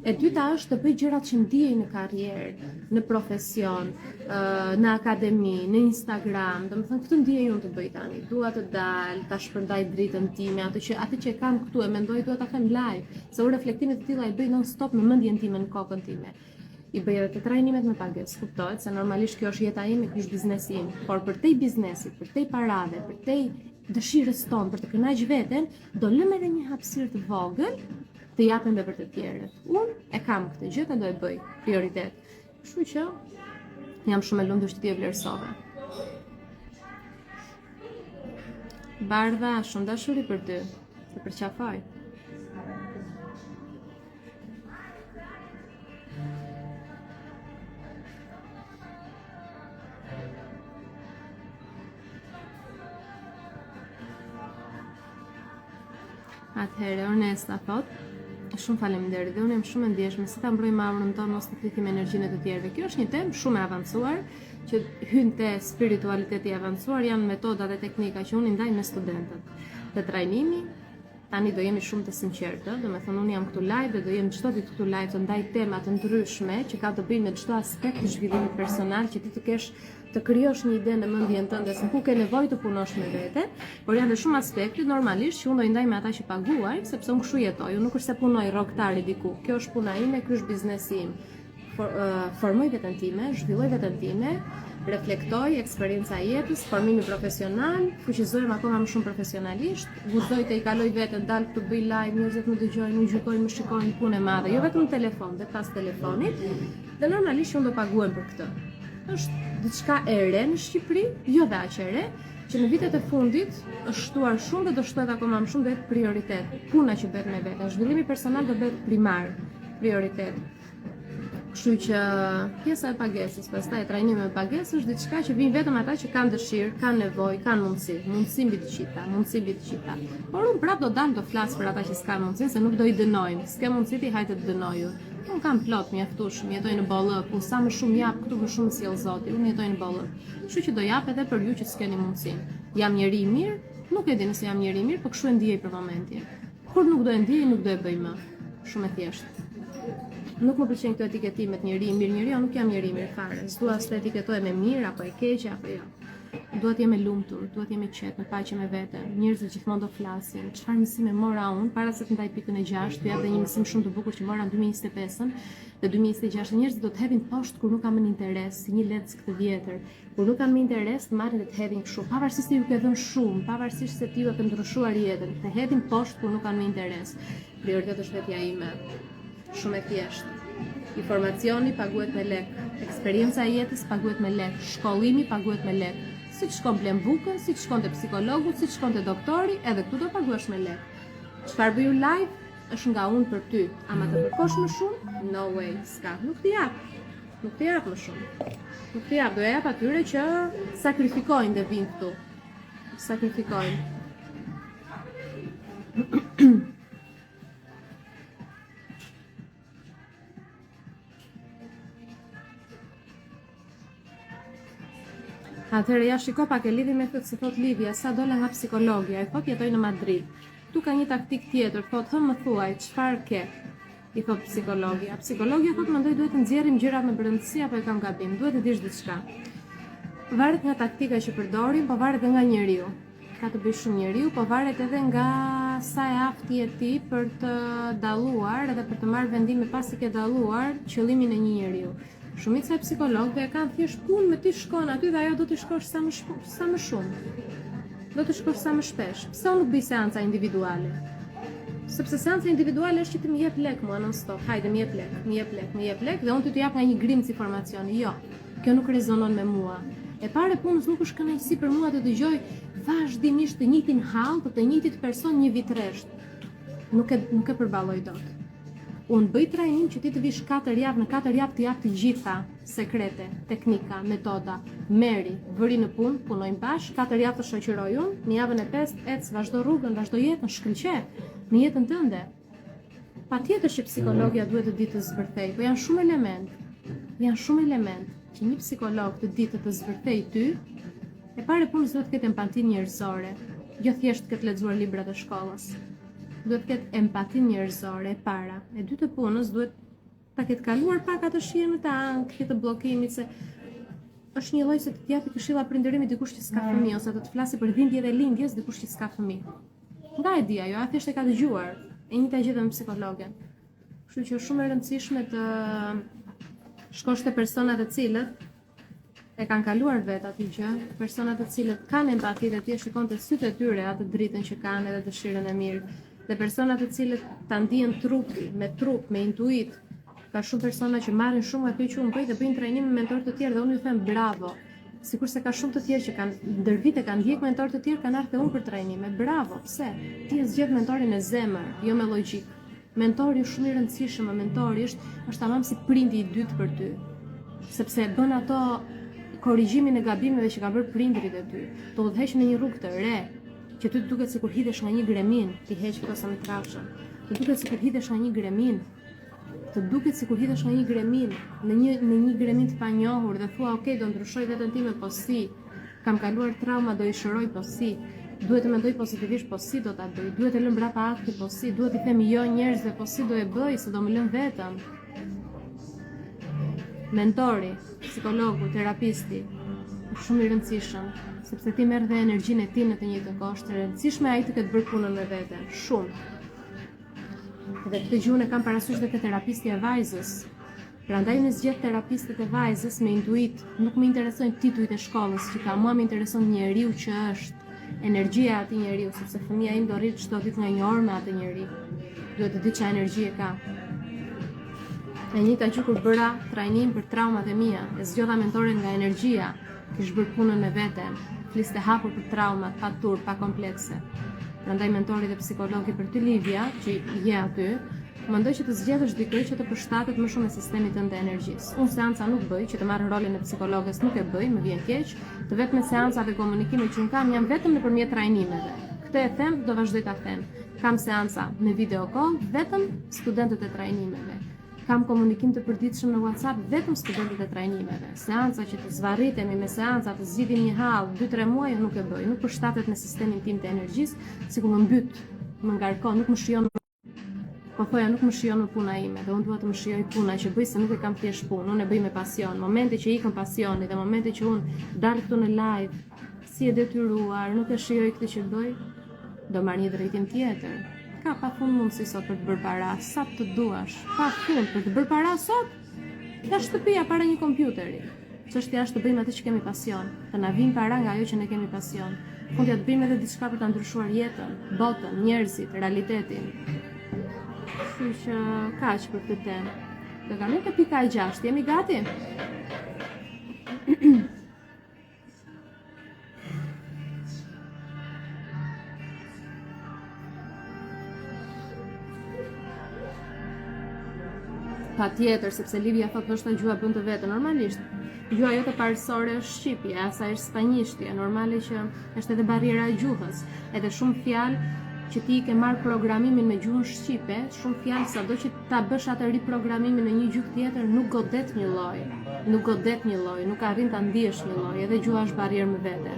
E dyta është të bëj gjërat që ndjej në karrierë, në profesion, në akademi, në Instagram. Domethënë këtë ndjej unë të bëj tani. Dua të dal, ta shpërndaj dritën time, atë që kam këtu e mendoj dua ta them live, se unë reflektime të tilla i bëj non stop në mendjen time, në kokën time. I bëj edhe të trajnimet me pagesë, kuptohet se normalisht kjo është jeta ime, ky është biznesi im, por për te biznesit, për te parave, për te dëshirës tonë për të kënaqur veten, do lëm edhe një hapësirë të vogël të japem edhe për të tjerët. Unë e kam këtë gjë dhe do e bëj prioritet. Kështu që jam shumë e lumtur që ti e vlerësove. Bardha, shumë dashuri për ty, të përqafoj. Atëherë, Ornesta thot, shumë faleminderit dhe unë jam shumë e ndjeshme si ta mbrojmë aurën tonë ose të thithim energjinë të tjerëve. Kjo është një temë shumë e avancuar që hyn te spiritualiteti i avancuar, janë metoda dhe teknika që unë i ndaj me studentët. Te trajnimi, Tani do jemi shumë të sinqertë, do me thënë unë jam këtu live dhe do jem çdo ditë këtu live të ndaj tema të ndryshme që ka të bëjnë me çdo aspekt të zhvillimit personal që ti të kesh të krijosh një ide në mendjen tënde se ku ke nevojë të punosh me vete, por janë dhe shumë aspekte normalisht që unë do i ndaj me ata që paguaj, sepse unë kështu jetoj, unë nuk është se punoj rrogtari diku. Kjo është puna ime, ky është biznesi im. Formoj veten time, zhvilloj veten time, reflektoj eksperjenca e jetës, formimi profesional, fuqizohem akoma më shumë profesionalisht, guxoj të i kaloj veten, dal këtu bëj live, njerëzit më dëgjojnë, më gjykojnë, më shikojnë, punë e madhe, jo vetëm telefon, dhe pas telefonit, dhe normalisht unë do paguhem për këtë. Është diçka e re në Shqipëri, jo dhe aq e re, që në vitet e fundit është shtuar shumë dhe do shtohet akoma më shumë dhe prioritet. Puna që bëhet me veten, zhvillimi personal do bëhet primar, prioritet. Kështu që pjesa e pagesës, pastaj trajnimi me pagesë është diçka që vijnë vetëm ata që kanë dëshirë, kanë nevojë, kanë mundësi mbi të gjitha. Por unë prap do dal do flas për ata që s'kan mundësi, se nuk do i dënojmë. S'ke mundësi ti hajtë të dënoju. Unë kam plot mjaftueshëm, jetoj në bollëk, ku sa më shumë jap, këtu më shumë sjell Zoti. Unë jetoj në bollëk. Kështu që do jap edhe për ju që s'keni mundësi. Jam njeri i mirë, nuk e di nëse jam njeri i mirë, por kështu e ndiej për momentin. Kur nuk do e ndiej, nuk do e bëj më. Shumë e thjeshtë. Nuk më pëlqen këto etiketimet njeri i mirë, jo, nuk jam njeri i mirë fare. S'dua të etiketoj me mirë apo e keqe apo jo. Duhet jem e lumtur, duhet jem e qetë, me paqe me veten. Njerëzit gjithmonë do flasin. Çfarë mësime mora unë para se të ndaj pikën e 6, t'ju jap edhe një mësim shumë të bukur që mora në 2025-ën dhe 2026. Njerëzit do të hedhin poshtë kur nuk kanë më interes, si një lec këtë vjetër. Kur nuk kanë më interes, të marrin dhe të hedhin kështu, pavarësisht se ju ke dhënë shumë, pavarësisht se ti ju ke ndryshuar jetën, të hedhin poshtë kur nuk kanë më interes. Prioriteti është vetja ime. Shumë e thjeshtë. Informacioni paguhet me lek, eksperienca e jetës paguhet me lek, shkollimi paguhet me lek. Si të shkon blen bukën, si të shkon te psikologu, si të shkon te doktori, edhe këtu do paguash me lek. Çfarë bëju live është nga unë për ty. Ama të kërkosh më shumë? No way, s'ka. Nuk t'i jap. Nuk t'i jap më shumë. Nuk t'i jap, do ja jap atyre që sakrifikojnë dhe vinë këtu. Sakrifikojnë. Atëherë ja shiko pak e lidhi me këtë se thot Livia, sa dole nga psikologja, e thot jetoj në Madrid. Tu ka një taktik tjetër, thot më thuaj, çfarë ke? I thot psikologja. Psikologja thot mendoj duhet të nxjerrim gjërat me brendësi apo e kam gabim, duhet të dish diçka. Varet nga taktika që përdorim, po varet edhe nga njeriu. Ka të bëjë shumë njeriu, po varet edhe nga sa e afti je ti për të dalluar edhe për të marrë vendime pasi ke dalluar qëllimin e një njeriu. Shumica e psikologëve kanë thjesht punë me ti shkon aty dhe ajo do të shkosh sa më shumë. Do të shkosh sa më shpesh. Pse unë nuk bëj seanca individuale? Sepse seanca individuale është që ti më jep lek mua non stop. Hajde më jep lek dhe unë ty të jap nga një grimc informacioni. Jo, kjo nuk rezonon me mua. E para punës nuk është kënaqësi për mua të dëgjoj vazhdimisht të njëjtin hall të njëjtit person një vit rresht. Nuk e përballoj dot. Unë bëj trajnim që ti të vish 4 javë, në 4 javë të jap të gjitha sekrete, teknika, metoda, meri, vëri në punë, punojmë bashkë, 4 javë të shoqëroj unë, në javën e 5 ec, vazhdo rrugën, vazhdo jetën, shkëlqe në jetën tënde. Patjetër që psikologja duhet të ditë të zbërthej, po janë shumë element që një psikolog të ditë të zbërthej ty. E pare punës duhet të ketë empati njerëzore, jo thjesht këtë lexuar librat e shkollës. Duhet të ketë empati njerëzore e para. E dytë punës duhet ta ketë kaluar pak atë shihen të ankthit të bllokimit se është një lloj se të japi këshilla prindërimit dikush që s'ka fëmijë ose të flasë për dhimbje dhe lindjes dikush që s'ka fëmijë. Nga e di ajo, a thjesht e ka dëgjuar. E njëjta gjë me psikologen. Kështu që është shumë e rëndësishme të shkosh te persona të cilët e kanë kaluar vetë aty gjë, persona të cilët kanë empati dhe ti e shikon te sytë e tyre atë dritën që kanë edhe dëshirën e mirë. Dhe persona të cilët ta ndihen trupi, me intuit. Ka shumë persona që marrin shumë nga kjo që unë bëj dhe bëjnë trajnim me mentorë të tjerë dhe unë ju them bravo. Sikurse ka shumë të tjerë që kanë ndër vite kanë ndjek mentorë të tjerë kanë ardhur te unë për trajnime. Bravo, pse? Ti e zgjedh mentorin e zemër, jo me logjik. Mentori është shumë i rëndësishëm, mentori është tamam si prindi i dytë për ty. Sepse bën ato korrigjimin e gabimeve që ka bërë prindrit e ty. Do të heq në një rrugë të re. Që ty të duket sikur hidhesh nga një gremin, ti heq këto sa më trashën. Të duket sikur hidhesh nga një gremin. Në një gremin të panjohur dhe thua, "Ok, do ndryshoj veten time, po si? Kam kaluar trauma, do i shëroj, po si?" Duhet të mendoj pozitivisht, po si do ta bëj? Duhet të lëm brapa akti, po si? Duhet i them jo njerëzve, po si do e bëj, se do më lëm vetëm? Mentori, psikologu, terapisti, është shumë i rëndësishëm, sepse ti merr dhe energjinë e tij në të njëjtën kohë. Është e rëndësishme ai të ketë bërë punën me veten, shumë. Dhe këtë gjuhën e kam parasysh dhe te terapisti e vajzës. Prandaj unë zgjedh terapistët e vajzës me intuit, nuk më interesojnë titujt e shkollës që ka, mua më intereson njeriu që është, energjia e atij njeriu, sepse fëmia im do rrit çdo ditë nga një orë me atë njeri. Duhet të di çfarë energji e ka. E njëjta gjë kur bëra trajnim për traumat e mia, e zgjodha mentoren nga energjia, kish bërë punën me veten, fliste hapur për traumat, pa turp, pa komplekse. Prandaj mentori dhe psikologi për ty Livia, që je aty, mendoj që të zgjedhësh dikë që të përshtatet më shumë me sistemin tënd të energjisë. Unë seanca nuk bëj, që të marr rolin e psikologes nuk e bëj, më vjen keq. Të vetme seanca dhe komunikime që un kam janë vetëm nëpërmjet trajnimeve. Këtë e them, do vazhdoj ta them. Kam seanca në video call vetëm studentët e trajnimeve. Kam komunikim të përditshëm në WhatsApp vetëm studentët e trajnimeve. Seanca që të zvarritemi me seanca të zgjidhim një hall 2-3 muaj nuk e bëj. Nuk përshtatet në sistemin tim të energjisë, sikur më mbyt, më ngarkon, nuk më shijon. Po thoja nuk më shijon në puna ime, dhe unë duhet të më shijoj puna që bëj, se nuk e kam thjesht punë, unë e bëj me pasion. Momenti që ikën pasioni dhe momenti që unë dal këtu në live, si e detyruar, nuk e shijoj këtë që bëj, do marr një drejtim tjetër. Ka pa fund mundësi sot për të bërë para, sa të duash, pa fund për të bërë para sot, ka shtëpia para një kompjuteri. Çështja është të bëjmë atë që kemi pasion, të na vinë para nga ajo që ne kemi pasion. Fundja të bëjmë edhe diçka për ta ndryshuar jetën, botën, njerëzit, realitetin. Kështu që kaq për këtë temë. Do kalojmë te pika e 6, jemi gati? Pa tjetër, sepse Livia thot ndoshta gjua bën të vetë, normalisht. Gjua jote parësore është shqipja, asaj është spanjishtja, normale që është edhe barriera e gjuhës. Edhe shumë fjalë që ti ke marrë programimin me gjuhën shqipe, shumë fjalë sado që ta bësh atë riprogramimin në një gjuhë tjetër, nuk godet një lloj. Nuk godet një lloj, nuk arrin ta ndihesh një lloj, edhe gjua është barrierë me vete.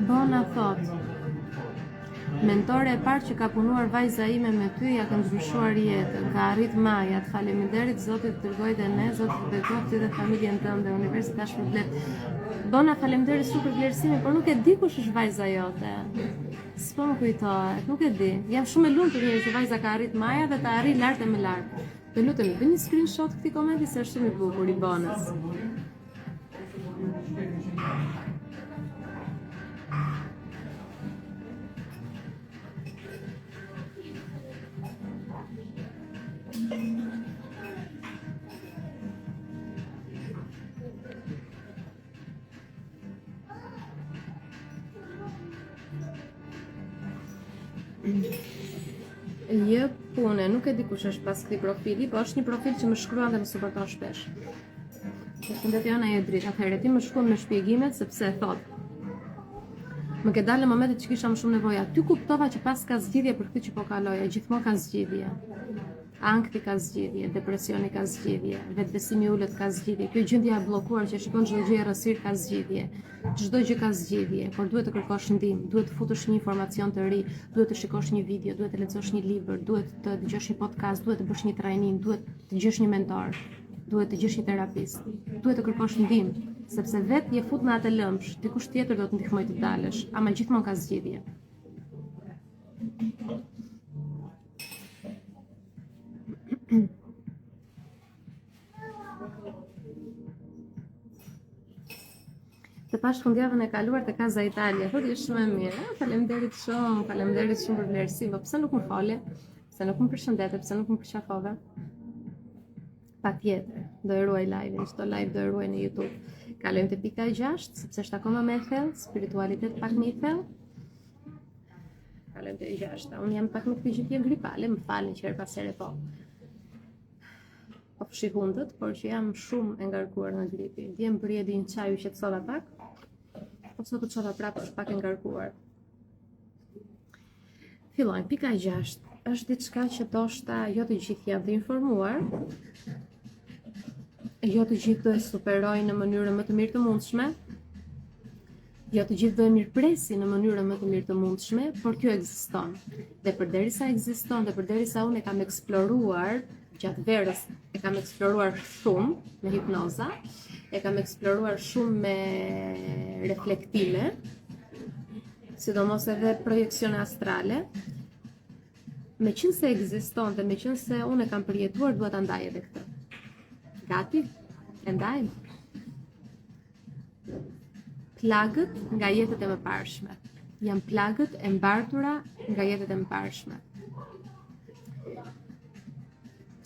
Bona thot. Mentore e parë që ka punuar vajza ime me ty ja ka ndryshuar jetën, ka arrit majat, faleminderit Zotit të dërgoj dhe ne, Zotit të dërgoj ty dhe familjen tënde, universi ta shpërblet. Bona, faleminderit shumë për vlerësimin, por nuk e di kush është vajza jote. S'po më kujtohet, nuk e di. Jam shumë e lumtur njëherë që vajza ka arrit maja dhe ta arri lart e më lart. Të lutem, bëni një screenshot këtij komenti se është shumë i bukur i Bonës. Jë pune, nuk e di kush është pas këtij profili, po është një profil që më shkruan dhe më suporton shpesh. Përshëndetje Ana e dritë, atëherë ti më shkruan me shpjegimet sepse thot. Më ke dalë në momentet që kisha më shumë nevojë. Ty kuptova që pas ka zgjidhje për këtë që po kaloja, gjithmonë ka zgjidhje. Ankthi ka zgjidhje, depresioni ka zgjidhje, vetbesimi ulët ka zgjidhje. Kjo gjendje e bllokuar që shikon çdo gjë errësir ka zgjidhje. Çdo gjë ka zgjidhje, por duhet të kërkosh ndihmë, duhet të futesh një informacion të ri, duhet të shikosh një video, duhet të lexosh një libër, duhet të dëgjosh një podcast, duhet të bësh një trajnim, duhet të gjesh një mentor, duhet të gjesh një terapist, duhet të kërkosh ndihmë, sepse vetë je fut në atë lëmsh, dikush tjetër do të ndihmojë të dalësh, ama gjithmonë ka zgjidhje. Të pash fundjavën e kaluar te Kaza Italia, thotë është shumë e mirë. Faleminderit shumë për vlerësim. Po pse nuk më fole? Pse nuk më përshëndete? Pse nuk më përqafove? Patjetër, do e ruaj live-in, çdo live do e ruaj në YouTube. Kalojmë te pika e 6, sepse është akoma më e thellë, spiritualitet pak më i thellë. Kalojmë te 6. Unë jam pak më këtë gjitje gripale, më falni që her pas here po. Po fshi hundët, por që jam shumë e ngarkuar në gripi. Djem bëri edhe një çaj u qetësova pak. Po sot të çova prapë është pak e ngarkuar. Fillojmë, pika e 6. Është diçka që ndoshta jo të gjithë janë të informuar. Jo të gjithë do e superojnë në mënyrën më të mirë të mundshme. Jo të gjithë do e mirëpresin në mënyrën më të mirë të mundshme, por kjo ekziston. Dhe përderisa ekziston dhe përderisa unë e kam eksploruar gjatë verës, e kam eksploruar shumë me hipnoza, e kam eksploruar shumë me reflektime, sidomos edhe projekcione astrale. Me qenë se ekziston dhe me qenë se unë e kam përjetuar, duhet ta ndaj edhe këtë. Gati? E ndajmë. Plagët nga jetët e mëparshme. Janë plagët e mbartura nga jetët e mëparshme.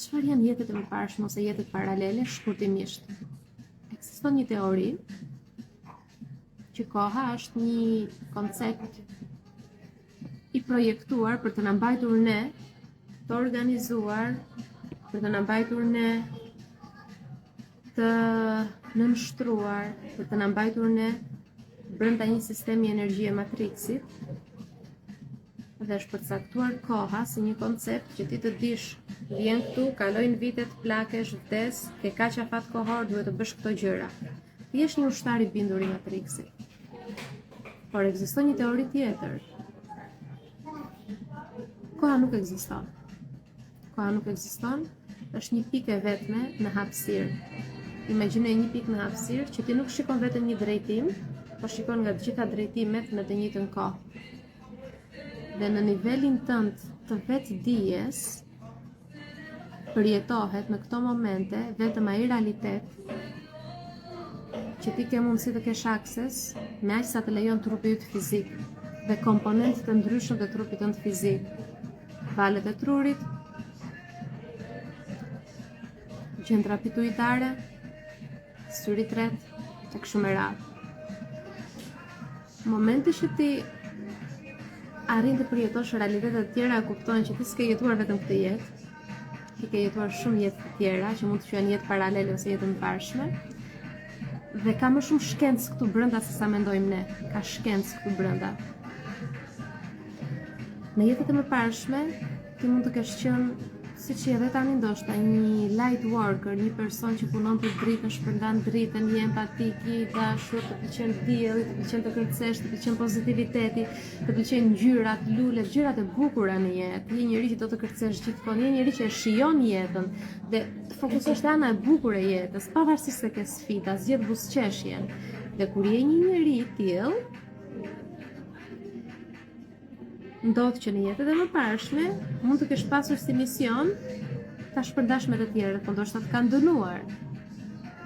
Çfarë janë jetët e mëparshme ose jetët paralele? Shkurtimisht. Ekziston një teori që koha është një koncept i projektuar për të na mbajtur ne të organizuar, për të na mbajtur ne të nënshtruar, për të na mbajtur ne brenda një sistemi energjie matriksit, dhe është përcaktuar koha si një koncept që ti të dish, vjen këtu, kalojnë vitet, plakesh, vdes, ke kaq afat kohor, duhet të bësh këto gjëra. Ti je një ushtar i bindur i matriksit. Por ekziston një teori tjetër. Koha nuk ekziston. Koha nuk ekziston, është një pikë e vetme në hapësirë. Imagjinoj një pikë në hapësirë që ti nuk shikon vetëm një drejtim, por shikon nga të gjitha drejtimet në të njëjtën kohë. Dhe në nivelin tënd të vetë dijes përjetohet në këto momente vetëm ai realitet që ti ke mundësi të kesh akses me aq sa të lejon trupi yt fizik dhe komponentë të ndryshëm të trupit tënd fizik. Valët e trurit, gjendra pituitare, syri tret, e kështu me radhë. Momenti që ti arrin të përjetosh realitetet të tjera, kupton që ti s'ke jetuar vetëm këtë jetë, ti ke jetuar shumë jetë të tjera, që mund të quhen jetë paralele ose jetë mëparshme, dhe ka më shumë shkencë këtu brenda se sa mendojmë ne, ka shkencë këtu brenda. Në jetët e mëparshme, ti mund të kesh qenë, siç je edhe tani ndoshta, një light worker, një person që punon të dritën, shpërndan dritën, je empatik, je i dashur, të pëlqen dielli, të pëlqen të kërcesh, të pëlqen pozitiviteti, të pëlqen ngjyrat, lulet, gjërat e bukura në jetë. Je njëri që do të kërcesh gjithkohë, je njëri që e shijon jetën dhe të fokusosh te ana e bukur e jetës, pavarësisht se ke sfida, zgjedh buzëqeshjen. Dhe kur je një njeri i tillë, ndodh që në jetët e mëparshme mund të kesh pasur si mision ta shpërndash me të tjerët, por ndoshta të kanë dënuar.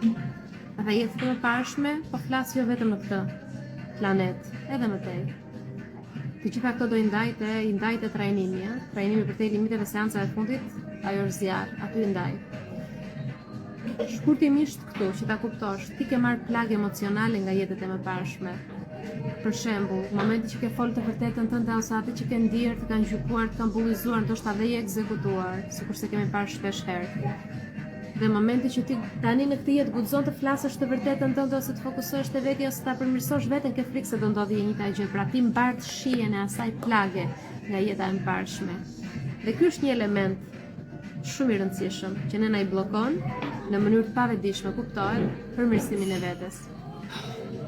Dhe jetët e mëparshme po flas jo vetëm në këtë planet, edhe më tej. Të gjitha këto do i ndajte trajnimi, trajnimi për te limiteve seancave të fundit, ajo është zjarr, aty i ndaj. Shkurtimisht këtu që ta kuptosh, ti ke marrë plagë emocionale nga jetët e mëparshme. Për shembull, momenti që ke folë të vërtetën tënde ose atë që ke ndier, të kanë gjykuar, të kanë bullizuar, ndoshta dhe je ekzekutuar, sikur se kemi parë shpesh herë. Dhe momenti që ti tani në këtë jetë guxon të flasësh të vërtetën tënde ose të fokusohesh te vetja ose ta përmirësosh veten, ke frikë se do ndodhi e njëjta gjë. Pra ti mbart shijen e asaj plage nga jeta e mëparshme. Dhe ky është një element shumë i rëndësishëm që ne na i bllokon në mënyrë të pavetdijshme, kuptohet, përmirësimin e vetes.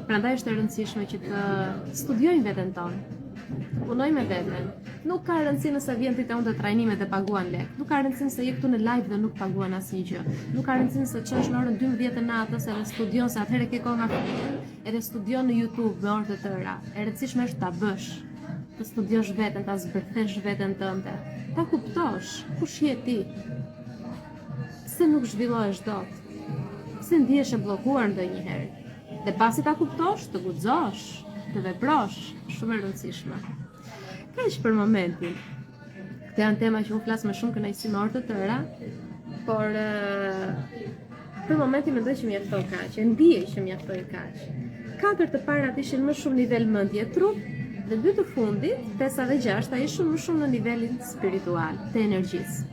Prandaj është e rëndësishme që të studiojmë veten tonë, të punojmë me veten. Nuk ka rëndësi nëse vjen ti te unë te trajnimet e paguan lek. Nuk ka rëndësi nëse je këtu në live dhe nuk paguan asnjë gjë. Nuk ka rëndësi nëse çosh në orën 12 të natës edhe studion se atëherë ke kohë nga filmi, edhe studion në YouTube me orë të tëra. E rëndësishme është ta bësh, të studiosh veten, ta zbërthesh veten tënde, ta kuptosh kush je ti. Pse nuk zhvillohesh dot? Pse ndihesh e bllokuar ndonjëherë? Dhe pasi ta kuptosh, të guxosh, të veprosh, shumë e rëndësishme. Kaq për momentin. Këto janë tema që unë flas me shumë kënaqësi me orë të tëra, por për momentin mendoj që mjafton kaq, e ndiej që mjaftoi kaq. 4 të parat ishin më shumë nivel mendje trup, dhe 2 të fundit, 5 dhe 6, ishin më shumë në nivelin spiritual, të energjisë.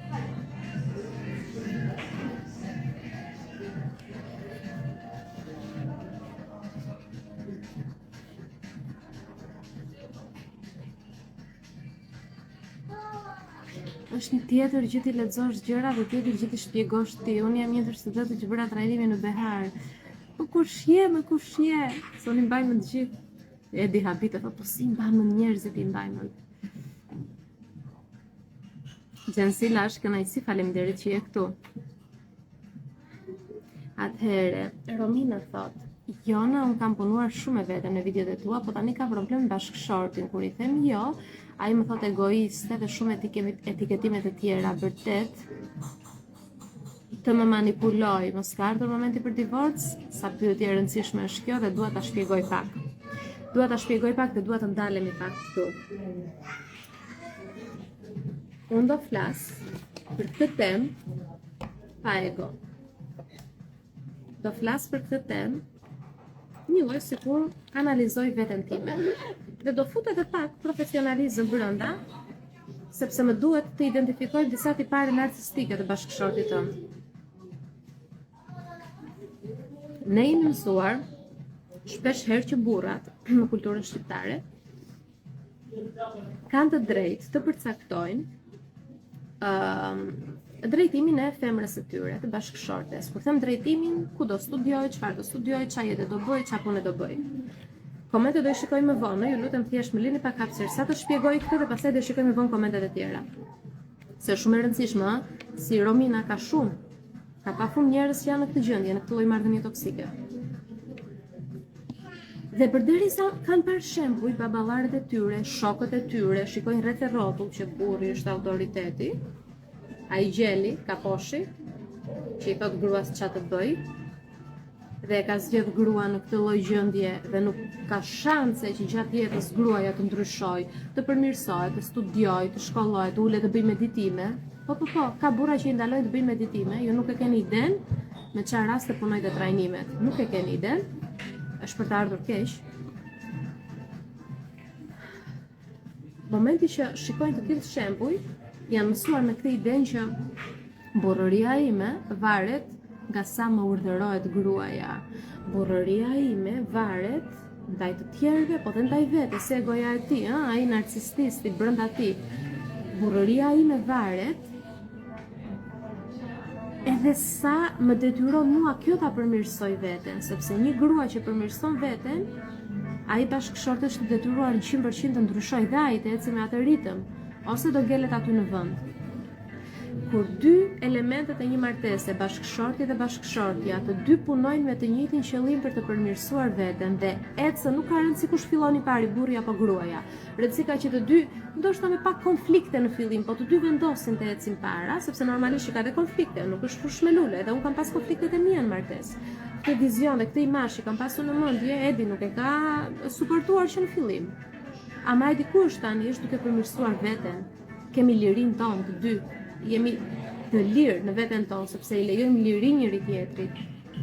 është një tjetër gjë ti lexosh gjëra dhe tjetër gjë ti shpjegosh ti. Unë jam një ndër studentët që bëra trajnimin në Behar. Po kush je? Se unë i mbaj mend të gjithë. E di habite, po si mban mend njerëzit i mbaj mend. Gjensila është kënaqësi, faleminderit që je këtu. Atëherë, Romina thotë, Jona, unë kam punuar shumë e vete në videot e tua, po tani ka problem me bashkëshortin. Kur i them jo, ai më thot egoiste dhe shumë etiketimet e tjera, vërtet të më manipuloj. Mos ka ardhur momenti për divorc, sa pyetje e rëndësishme është kjo dhe dua ta shpjegoj pak. Dhe dua të ndalemi pak këtu. Unë do flas për këtë temë pa ego. Do flas për këtë temë një lloj sikur analizoj veten time. Dhe do futet edhe pak profesionalizëm brenda, sepse më duhet të identifikoj disa tipare narcisistike të bashkëshortit tënd. Ne jemi mësuar shpesh herë që burrat në kulturën shqiptare kanë të drejtë të përcaktojnë drejtimin e femrës së tyre, të bashkëshortes. Kur them drejtimin, ku do studioj, çfarë do studioj, çfarë jete do bëj, çfarë pune do bëj. Komentet do i shikoj më vonë, ju lutem thjesht më lini pak hapësirë sa të shpjegoj këtë dhe pastaj do i shikoj më vonë komentet e tjera. Se është shumë e rëndësishme, si Romina ka pafund njerëz që janë në këtë gjendje, në këtë lloj marrëdhënie toksike. Dhe përderisa kanë parë shembuj baballarët e tyre, shokët e tyre, shikojnë rreth e rrotull që burri është autoriteti, ai gjeli, kaposhi, që i thot gruas ç'a të bëj, dhe ka zgjedh grua në këtë lloj gjendje dhe nuk ka shanse që gjatë jetës gruaja të ndryshojë, të përmirësohet, të studiojë, të shkollohet, të ulet të bëjë meditime. Po, ka burra që i ndalojnë të bëjnë meditime, ju nuk e keni iden me çfarë raste punojnë te trajnimet. Nuk e keni iden, është për të ardhur keq. Momenti që shikojnë të tillë shembuj, janë mësuar me këtë idenë që burrëria ime varet nga sa më urdhërohet gruaja. Burrëria ime varet ndaj të tjerëve, po dhe ndaj vetes, se egoja e tij, ai narcisisti brenda ti. Burrëria ime varet edhe sa më detyron mua kjo ta përmirësoj veten, sepse një grua që përmirëson veten, ai bashkëshorti është i detyruar 100% të ndryshojë dhe ai të ecë me atë ritëm, ose do gjelet aty në vend. Kur dy elementet e një martese, bashkëshorti dhe bashkëshortja, të dy punojnë me të njëjtin qëllim për të përmirësuar veten dhe ecën, nuk ka rëndësi kush fillon i pari, burri apo gruaja. Rëndësi ka që të dy, ndoshta me pak konflikte në fillim, po të dy vendosin të ecin para, sepse normalisht ka dhe konflikte, nuk është fush me lule, edhe unë kam pas konfliktet e mia në martesë. Këtë vizion dhe këtë imazh që kam pasur në mendje, Edi nuk e ka suportuar që në fillim. Ama Edi kush tani është duke përmirësuar veten. Kemi lirinë tonë të dy. Jemi të lirë në veten tonë, sepse i lejojmë liri njëri tjetrit.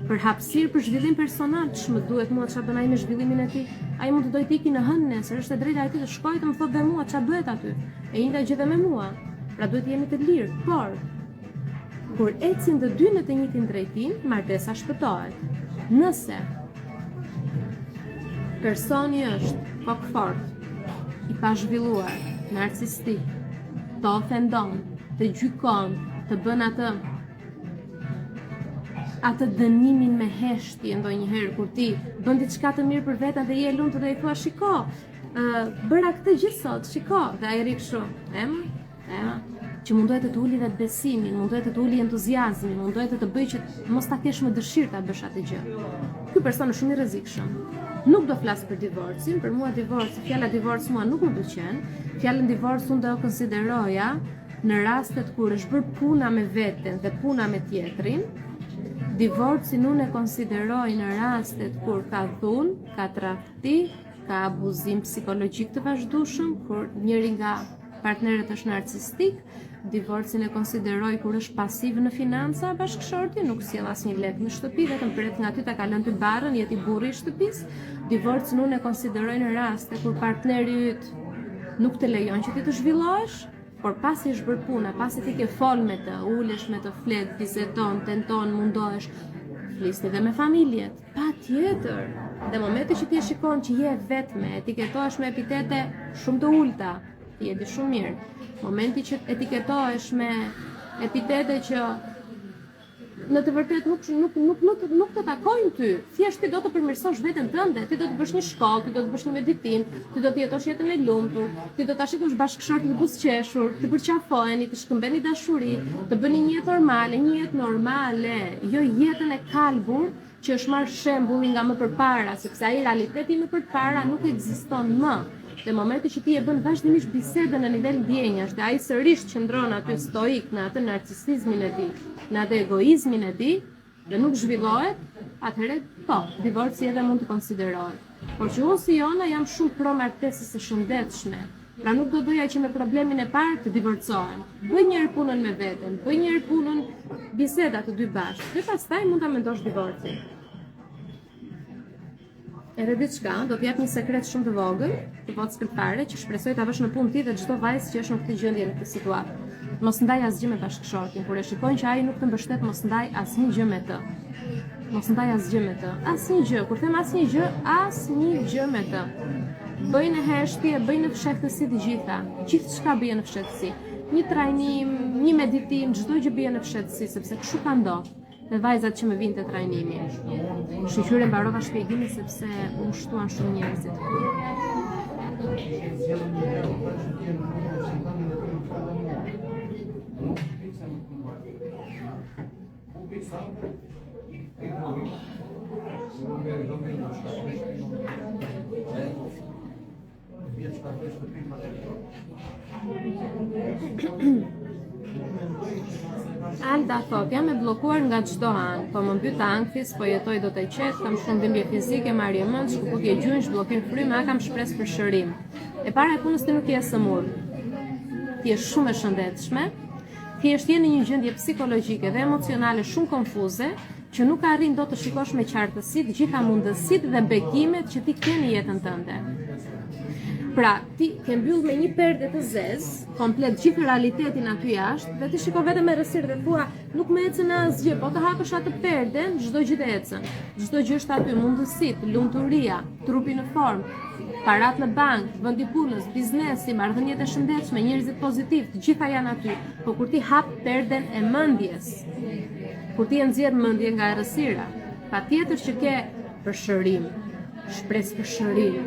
Për hapësirë, për zhvillim personal, ç'më duhet mua çfarë bën ai me zhvillimin e tij. Ai mund të dojë të ikë në hënë nesër, është e drejta e tij të shkojë të më thotë dhe mua çfarë bëhet aty. E njëjta gjë dhe me mua. Pra duhet jemi të lirë, por kur ecin të dy në të njëjtin drejtim, martesa shpëtohet. Nëse personi është kokfort, i pazhvilluar, narcisistik, të ofendon, të gjykon, të bën atë dënimin me heshtje ndonjëherë kur ti bën diçka të mirë për veten dhe je e lumtur dhe i thua shiko, bëra këtë gjithë sot, shiko, dhe ai rri kështu, ema, që mundohet të të uli dhe të besimin, mundohet të të uli entuziazmin, mundohet të të bëj që mos ta kesh më dëshirë ta bësh atë gjë. Ky person është shumë i rrezikshëm. Nuk do flas për divorcin, për mua fjala divorc mua nuk më pëlqen. Fjalën divorc unë do e konsideroja në rastet kur është bërë puna me veten dhe puna me tjetrin. Divorcin unë e konsideroj në rastet kur ka dhunë, ka tradhti, ka abuzim psikologjik të vazhdueshëm, kur njëri nga partnerët është narcisistik. Divorcin e konsideroj kur është pasiv në financa bashkëshorti, nuk sjell asnjë lek në shtëpi, vetëm pret nga ty ta kalon ty barrën, jeti burri i shtëpisë. Divorcin unë e konsideroj në raste kur partneri yt nuk të lejon që ti të zhvillohesh, por pasi është bërë puna, pasi ti ke fol me të, ulesh me të, flet, bisedon, tenton, mundohesh, flisni dhe me familjet. Patjetër. Dhe momenti që ti e shikon që je vetme, etiketohesh me epitete shumë të ulta, ti e di shumë mirë. Momenti që etiketohesh me epitete që në të vërtetë nuk të takojnë ty. Thjesht ti do të përmirësosh veten tënde, ti do të bësh një shkollë, ti do të bësh një meditim, ti do të jetosh jetën e lumtur, ti do ta shikosh bashkëshortin të buzëqeshur, të përqafoheni, të shkëmbeni dashuri, të bëni një jetë normale, jo jetën e kalbur që është marrë shembulli nga më përpara, sepse ai realiteti më përpara nuk ekziston më. Në momenti që ti e bën vazhdimisht bisedën në nivel ndjenjash, dhe ai sërish qëndron aty stoik në atë narcisizmin e tij, në atë egoizmin e tij, dhe nuk zhvillohet, atëherë po, divorci edhe mund të konsiderohet. Por që unë si Jona jam shumë pro martesës së shëndetshme. Pra nuk do doja që me problemin e parë të divorcohem. Bëj njëherë punën me veten, bëj njëherë punën biseda të dy bashkë, dhe pastaj mund ta mendosh divorcin. Edhe diçka, do t'jap një sekret shumë të vogël, të votë skërpare, që shpresoj ta vësh në punë ti dhe çdo vajzë që është në këtë gjendje në këtë situatë. Mos ndaj asgjë me bashkëshortin, kur e shikojnë që ai nuk të mbështet, mos ndaj asnjë gjë me të. Mos ndaj asgjë me të. Asnjë gjë, kur them asnjë gjë me të. Bëj në heshtje, bëj në fshehtësi të gjitha. Gjithçka bëj në fshehtësi. Një trajnim, një meditim, çdo gjë bëj në fshehtësi, sepse kështu ka ndodhur. Dhe vajzat që më vinë të trajnimi. Shqyre mbarova shpjegimin sepse u shtuan shumë njerëzit. Alda thot, jam e bllokuar nga çdo anë, po më mbyt ankthis, po jetoj do të qetë, kam shumë dhimbje fizike, marrje mend, shkuputje gjunjsh, bllokim frymë, kam shpresë për shërim. E para e punës ti nuk je sëmur. Ti je shumë e shëndetshme, thjesht je në një gjendje psikologjike dhe emocionale shumë konfuze, që nuk arrin dot të shikosh me qartësi të gjitha mundësitë dhe bekimet që ti ke në jetën tënde. Pra, ti ke mbyll me një perde të zezë, komplet gjithë realitetin aty jashtë, dhe ti shiko vetëm me rësirë dhe thua, nuk më ecën asgjë, po të hapësh atë perden, çdo gjë të ecën. Çdo gjë është aty, mundësitë, lumturia, trupi në formë, parat në bank, vendi punës, biznesi, marrëdhëniet e shëndetshme, njerëzit pozitiv, të gjitha janë aty. Po kur ti hap perden e mendjes, kur ti e nxjerr mendjen nga errësira, patjetër që ke përshërim, shpresë për shërim.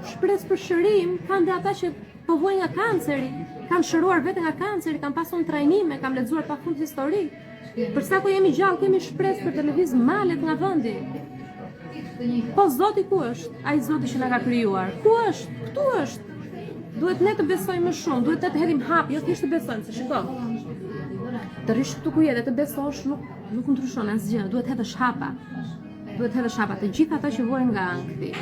Shpresë për shërim kanë dhe ata që po vuajnë nga kanceri, kanë shëruar vete nga kanceri, kanë pasur trajnime, kanë lexuar pafund histori. Për sa ku jemi gjallë, kemi shpresë për të lëviz malet nga vendi. Po Zoti ku është? Ai Zoti që na ka krijuar. Ku është? Ktu është. Duhet ne të besojmë më shumë, duhet të hedhim hap, jo thjesht të besojmë, se shiko. Të rish këtu ku je dhe të besosh nuk ndryshon asgjë, duhet hedhësh hapa. Duhet hedhësh hapa të gjithë ata që vuajnë nga ankthi.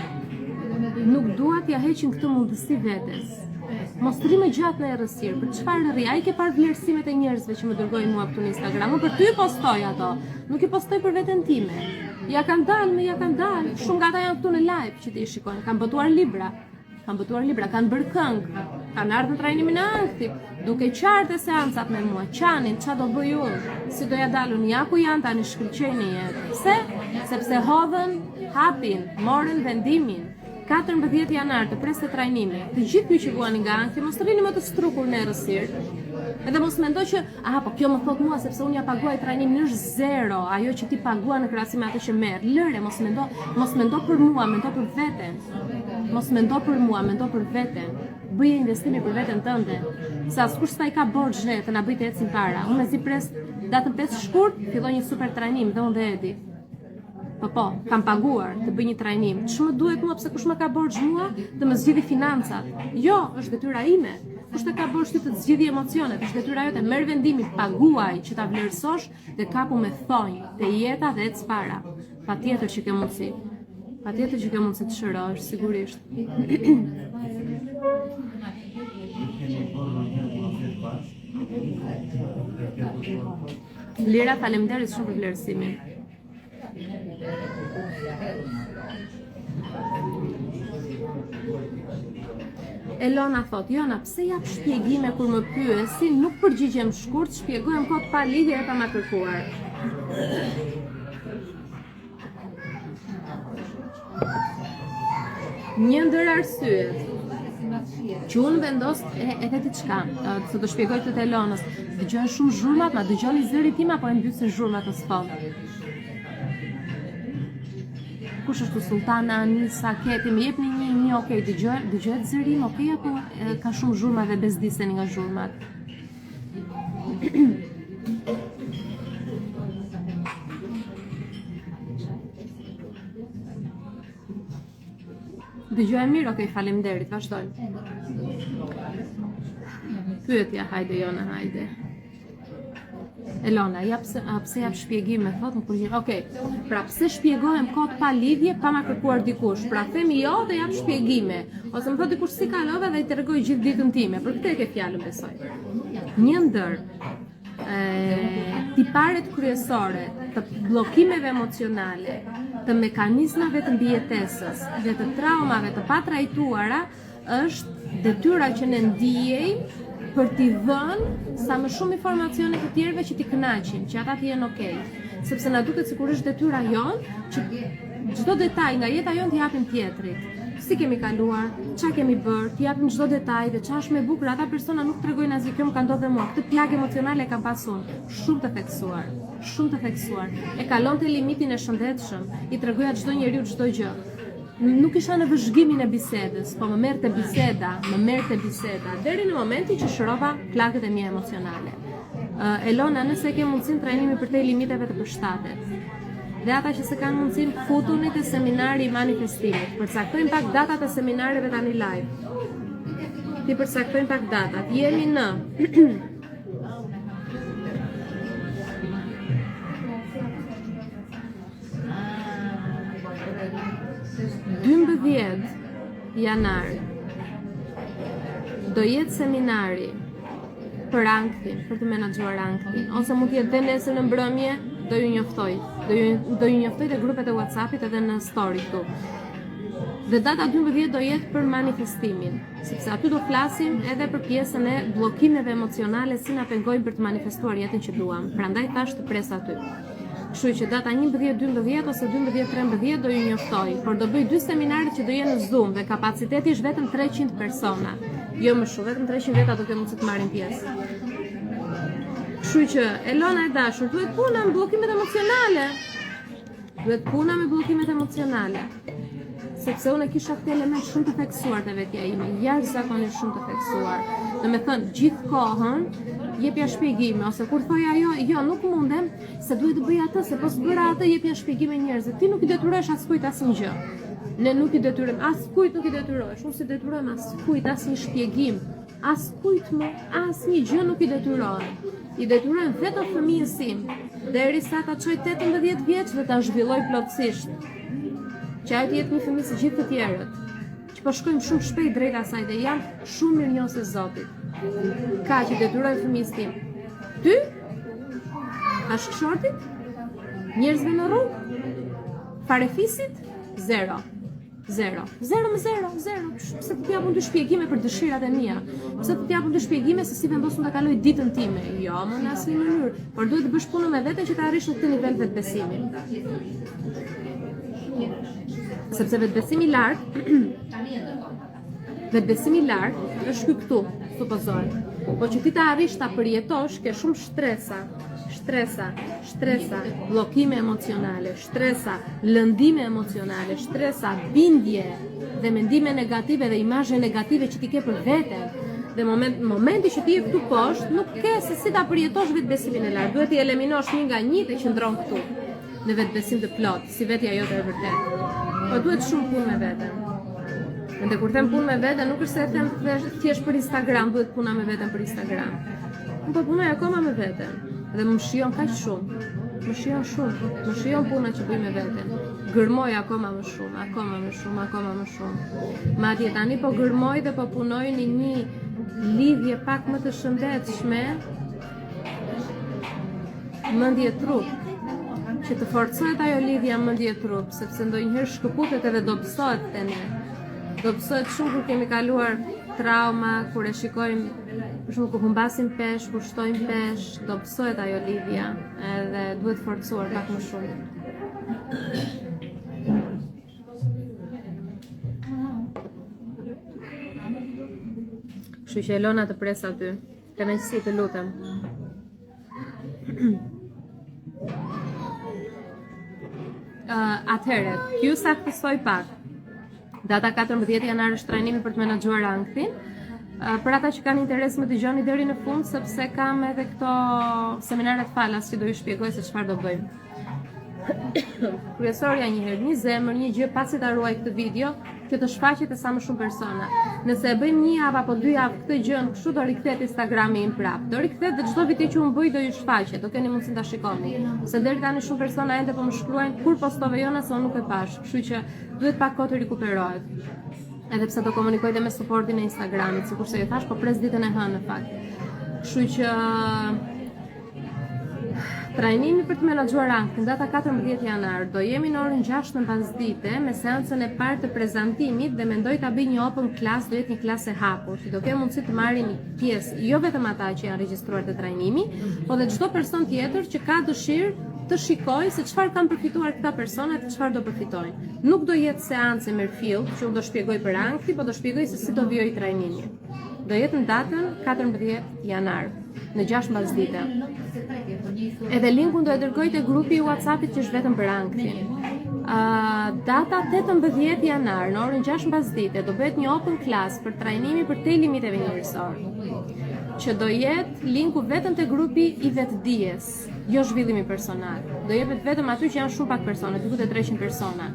Nuk dua t'ja heqin këtë mundësi vetes. Mos rri më gjatë në errësirë. Për çfarë rri? Ai ke parë vlerësimet e njerëzve që më dërgojnë mua këtu në Instagram. Unë për ty postoj ato. Nuk i postoj për veten time. Ja kanë dalë. Shumë nga ata janë këtu në live që ti shikojnë. Kanë botuar libra. Kanë bërë këngë. Kanë ardhur në trajnimin e ankthit. Duke qartë seancat me mua. Qanin, ç'a do bëj unë? Si do ja dalun? Ja ku janë tani shkëlqejnë jetë. Pse? Sepse hodhën, hapin, morën vendimin. 14 janar të presë të trajnimi, të gjithë ju që vuani nga ankthi, mos rini më të strukur në errësirë. Edhe mos mendoj që, po kjo më thot mua sepse unë ja paguaj trajnimin, është zero, ajo që ti paguan në krahasim me atë që merr. Lëre, mos mendo për mua, mendo për veten. Mos mendo për mua, mendo për veten. Bëje investime për veten tënde. Se askush s'ta i ka borxhe të na bëj të ecim para. Unë mezi pres datën 5 shkurt, filloi një super trajnim dhe unë dhe Edi. Po, kam paguar të bëj një trajnim. Ç'më duhet mua pse kush më ka borxh mua të më zgjidhë financat? Jo, është detyra ime. Kush të ka borxh ti të zgjidhë emocionet? Është detyra jote. Merr vendimin, paguaj që ta vlerësosh dhe kapu me thonjë, te jeta dhe ec para. Patjetër që ke mundësi. Patjetër që ke mundësi të shërosh, sigurisht. Lira, faleminderit shumë për vlerësimin. Elona thot, Jona, pse jap shpjegime kur më pyesin, nuk përgjigjem shkurt, shpjegohem kot pa lidhje e pa ma kërkuar. Një ndër arsyet që unë vendos edhe diçka, se do shpjegoj të Elonës. Dëgjojnë shumë zhurmat, ma dëgjoni zëri tim apo e mbysin zhurmat në sfond? Kush është Sultana, Anisa, Keti, më jepni një okay, dëgjohet zërim, okay, apo ka shumë zhurma dhe bezdiseni nga zhurmat? Dëgjoj mirë, okay, faleminderit, vazhdojmë. Pyetja, hajde Jona, hajde. Elona, pse jap shpjegime, thot më përgjigj. Okej. Pra pse shpjegohem kot pa lidhje, pa ma kërkuar dikush? Pra themi jo dhe jap shpjegime. Ose më thot dikush si kalove dhe i tregoj gjithë ditën time. Për këtë e ke fjalën, besoj. Një ndër tiparet kryesore të bllokimeve emocionale, të mekanizmave të mbijetesës dhe të traumave të patrajtuara është detyra që ne ndijejmë për t'i dhënë sa më shumë informacione të tjerëve që t'i kënaqin, që ata të jenë okay. Sepse na duket sikur është detyra jonë që çdo detaj nga jeta jonë t'i japim tjetrit. Si kemi kaluar, ç'a kemi bërë, t'i japim çdo detaj dhe ç'a është më e bukur, ata persona nuk tregojnë asgjë, kjo më ka ndodhur mua. Këtë plagë emocionale e kam pasur, shumë të theksuar, shumë të theksuar. E kalonte limitin e shëndetshëm, i tregoja çdo njeriu çdo gjë. Nuk isha në vëzhgimin e bisedës, po më merrte biseda, deri në momentin që shërova plagët e mia emocionale. Elona, nëse ke mundësinë trajnimi për te limiteve të përshtatet. Dhe ata që se kanë mundësinë, futuni te seminari i manifestimit. Përcaktojmë pak datat e seminareve tani live. Ti përcaktojmë pak datat. Jemi në 12 janar do jetë seminari për anktin, për të menaxhuar anktin, ose mund të jetë dhe nesër në mbrëmje, do ju njoftoj. Do ju njoftoj te grupet e WhatsAppit edhe në story këtu. Dhe data 12 do jetë për manifestimin, sepse aty do flasim edhe për pjesën e bllokimeve emocionale, si na pengojnë për të manifestuar jetën që duam. Prandaj tash të pres aty. Kështu që data 11-12 ose 12-13 do ju njoftoj, por do bëj 2 seminare që do jenë në Zoom dhe kapaciteti është vetëm 300 persona. Jo më shumë, vetëm 300 veta do të mundësi të marrin pjesë. Kështu që Elona e dashur, duhet puna me bllokimet emocionale. Duhet puna me bllokimet emocionale. Sepse unë kisha këtë element shumë të theksuar te vetja ime, jashtëzakonisht shumë të theksuar. Domethënë, gjithë kohën jepja shpjegime, ose kur thoja jo, nuk mundem, se duhet të bëj atë, se po s'bëra atë, jepja shpjegime njerëzve. Ti nuk i detyrohesh askujt asnjë. Ne nuk i detyrojmë, askujt nuk i detyrohesh. Unë si detyrojmë askujt asnjë shpjegim, askujt më, asnjë gjë nuk i detyrojmë. I detyrojmë vetëm fëmijës tim, derisa ta çoj 18 vjeç dhe ta zhvilloj plotësisht. Që ajo të jetë një fëmijë si gjithë të tjerët, që po shkojmë shumë shpejt drejt asaj dhe jam shumë mirënjohës e Zotit. Ka që detyrojmë fëmijës tim. Ty? Bashkëshortit? Njerëzve në rrugë? Farefisit? Zero. Pse të t'japun dy shpjegime për dëshirat e mia? Pse të t'japun dy shpjegime se si vendosum ta kaloj ditën time? Jo, më në asnjë mënyrë. Por duhet të bësh punën me veten që të arrish në këtë nivel vetbesimi. Sepse vetbesimi i lartë është këtu, supozohet. Po që ti ta arrish ta përjetosh, ke shumë shtresa, bllokime emocionale, shtresa, lëndime emocionale, shtresa, bindje dhe mendime negative dhe imazhe negative që ti ke për veten. Dhe momenti që ti je këtu poshtë, nuk ke se si ta përjetosh vetbesimin e lartë. Duhet t'i eliminosh një nga një dhe qëndron këtu, në vetbesim të plot, si vetja jote e vërtet. Po duhet shumë punë me veten. Dhe kur them punë me veten, nuk është se e them thjesht për Instagram, duhet puna me veten për Instagram. Unë po punoj akoma me veten dhe më shijon kaq shumë. Më shijon puna që bëj me veten. Gërmoj akoma më shumë. Madje tani po gërmoj dhe po punoj në një lidhje pak më të shëndetshme mendje-trup. Që të forcohet ajo lidhja mendje-trup, sepse ndonjëherë shkëputet edhe dobësohet te ne. Dobësohet shumë kur kemi kaluar trauma, kur e shikojmë, për shembull kur humbasim peshë, kur shtojmë peshë, dobësohet ajo lidhja, edhe duhet forcuar pak më shumë. Kështu që Elona të pres aty. Kënaqësi, të lutem. Atëherë, ju saktësoj pak. Data 14 janar është trajnimi për të menaxhuar anktin. Për ata që kanë interes më dëgjoni deri në fund, sepse kam edhe këto seminaret falas që do ju shpjegoj se çfarë do bëjmë. Kryesorja një herë, një zemër, një gjë, pasi ta ruaj këtë video, që të shfaqet e sa më shumë persona. Nëse e bëjmë 1 javë apo 2 javë këtë gjën, kështu do rikthehet Instagrami im prap. Do rikthehet dhe çdo video që unë bëj do ju shfaqet, do keni mundësi ta shikoni. Se deri tani shumë persona ende po më shkruajnë kur postove jona se unë nuk e pash, kështu që duhet pak kohë të rikuperohet. Edhe pse do komunikoj dhe me suportin e Instagramit, sikurse ju thash, po pres ditën e hënë në fakt. Kështu që trajnimi për të menaxhuar anktin data 14 janar do jemi në orën 6 në pasdite me seancën e parë të prezantimit dhe mendoj ta bëj një open class, do jetë një klasë e hapur, që do kemë mundësi të marrin pjesë jo vetëm ata që janë regjistruar te trajnimi, po dhe çdo person tjetër që ka dëshirë të shikoj se çfarë kanë përfituar këta persona dhe çfarë do përfitojnë. Nuk do jetë seancë merfill, që unë do shpjegoj për ankthi, po do shpjegoj se si do vijoj trajnimi. Do jetë në datën 14 janar, në 6 mbasdite. Edhe linkun do e dërgoj te grupi i WhatsAppit që është vetëm për anktin. Data 18 janar, në orën 6 mbasdite, do bëhet një open class për trajnimi për te limiteve njerëzor, që do jetë linku vetëm te grupi i vetdijes, jo zhvillimi personal. Do jepet vetëm aty që janë shumë pak persona, diku te 300 persona.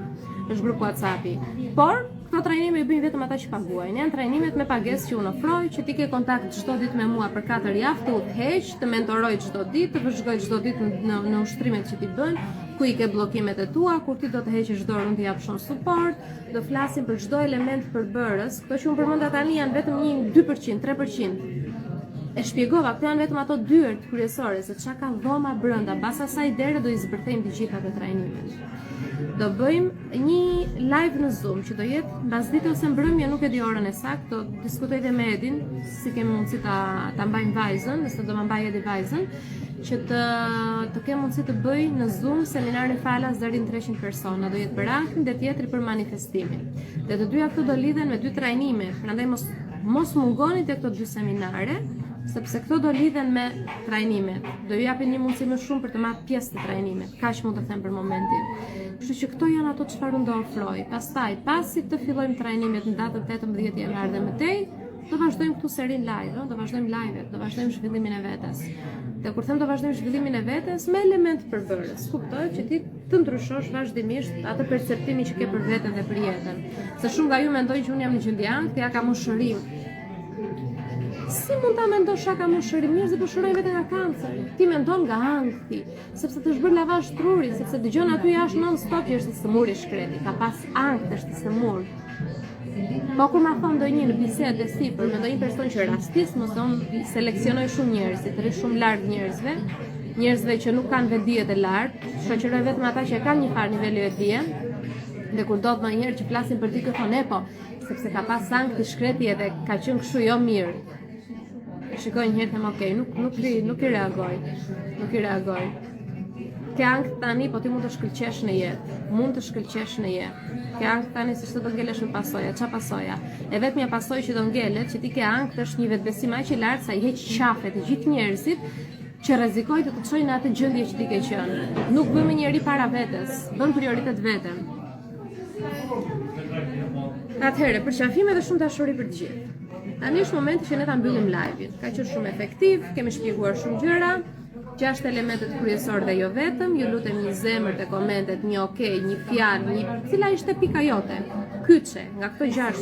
Është grup WhatsAppi. Por këto trajnime i bëjnë vetëm ata që paguajnë. Janë trajnimet me pagesë që unë ofroj, që ti ke kontakt çdo ditë me mua për 4 javë, të udhëheq, të mentoroj çdo ditë, të vëzhgoj çdo ditë në ushtrimet që ti bën, ku i ke bllokimet e tua, kur ti do të heqësh dorë, unë të jap shumë suport, do flasim për çdo element përbërës. Këto që unë përmenda tani janë vetëm 2%, 3%. E shpjegova, këto janë vetëm ato dyert kryesore, se çka ka dhoma brenda, mbas asaj deri do i zbërthejmë të gjitha të trajnimet. Do bëjmë një live në Zoom që do jetë mbasdite ose mbrëmje, nuk e di orën e saktë, do diskutoj dhe me Edin, si kemi mundësi ta mbajmë vajzën, nëse do ma mbaj Edi vajzën, që të kem mundësi të bëj në Zoom seminarin falas deri në 300 persona, do jetë për anktin dhe tjetri për manifestimin. Dhe të dyja këto do lidhen me 2 trajnime, prandaj mos mungoni te këto 2 seminare, sepse këto do lidhen me trajnimet. Do ju japin një mundësi më shumë për të marrë pjesë të trajnimet. Kaq mund të them për momentin. Kështu që këto janë ato çfarë unë do ofroj. Pastaj, pasi të fillojmë trajnimet në datën 18 janar dhe mëtej, do vazhdojmë këtu serin live, do vazhdojmë live-et, do vazhdojmë zhvillimin e vetes. Dhe kur them do vazhdojmë zhvillimin e vetes me element përbërës, kuptohet që ti të ndryshosh vazhdimisht atë perceptimin që ke për veten dhe për jetën. Se shumë nga ju mendojnë që unë jam në gjendje ankthi, ja kam ushërim. Si mund ta mendosh ka mushërim? Njerëzit po shërojnë vetëm nga kanceri. Ti mendon nga ankthi, sepse të është bërë lavazh truri, sepse dëgjon aty jashtë non stop që është i smur i shkreti, ka pas ankth, është i smur. Po kur ma thon ndonjë në bisedë sipër me ndonjë person që rastis, mos unë seleksionoj shumë njerëz, të rri shumë larg njerëzve që nuk kanë vetdijet e lartë, shoqëroj vetëm ata që kanë një farë niveli vetdije. Dhe kur ndodh ndonjëherë që flasin për ti thonë po, sepse ka pas ankth i shkreti edhe ka qenë kështu jo mirë. Shikoj një herë them okay, nuk i reagoj. Ke ankth tani, po ti mund të shkëlqesh në jetë. Ke ankth tani se çdo do ngelesh në pasoja, ç'a pasoja? E vetmja pasojë që do ngelet, që ti ke ankth është një vetbesim aq i lartë sa i heq qafe të gjithë njerëzit që rrezikojnë të çojnë në atë gjendje që ti ke qenë. Nuk bëmë njëri para vetes, bën prioritet veten. Atëherë, për qafime dhe shumë dashuri për të gjithë. Tani është momenti që ne ta mbyllim live-in. Ka qenë shumë efektiv, kemi shpjeguar shumë gjëra, 6 elementet kryesor dhe jo vetëm, ju lutem një zemër te komentet, një okay, një fjalë, cila ishte pika jote. Kyçe, nga këto 6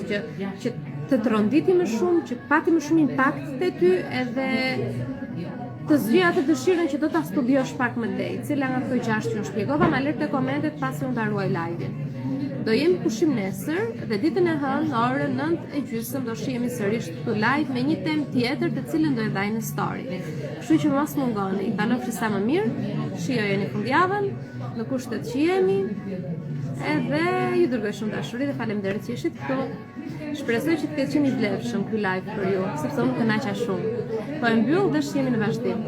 që të tronditi më shumë, që pati më shumë impakt te ty edhe të zgjidh atë dëshirën që do ta studiosh pak më tej, cila nga këto 6 që unë shpjegova, ma lër te komentet pasi unë ta ruaj live-in. Do jemi pushim nesër dhe ditën e hënë në orën 9:30 do shihemi sërish këtu live me një temë tjetër të cilën do e ndaj në story. Kështu që mos mungoni, banofshi sa më mirë, shijojeni fundjavën në kushtet që jemi, edhe ju dërgoj shumë dashuri dhe faleminderit që ishit këtu. Shpresoj që të ketë qenë i vlefshëm ky live për ju, sepse unë kënaqa shumë. Po e mbyll dhe shihemi në vazhdim.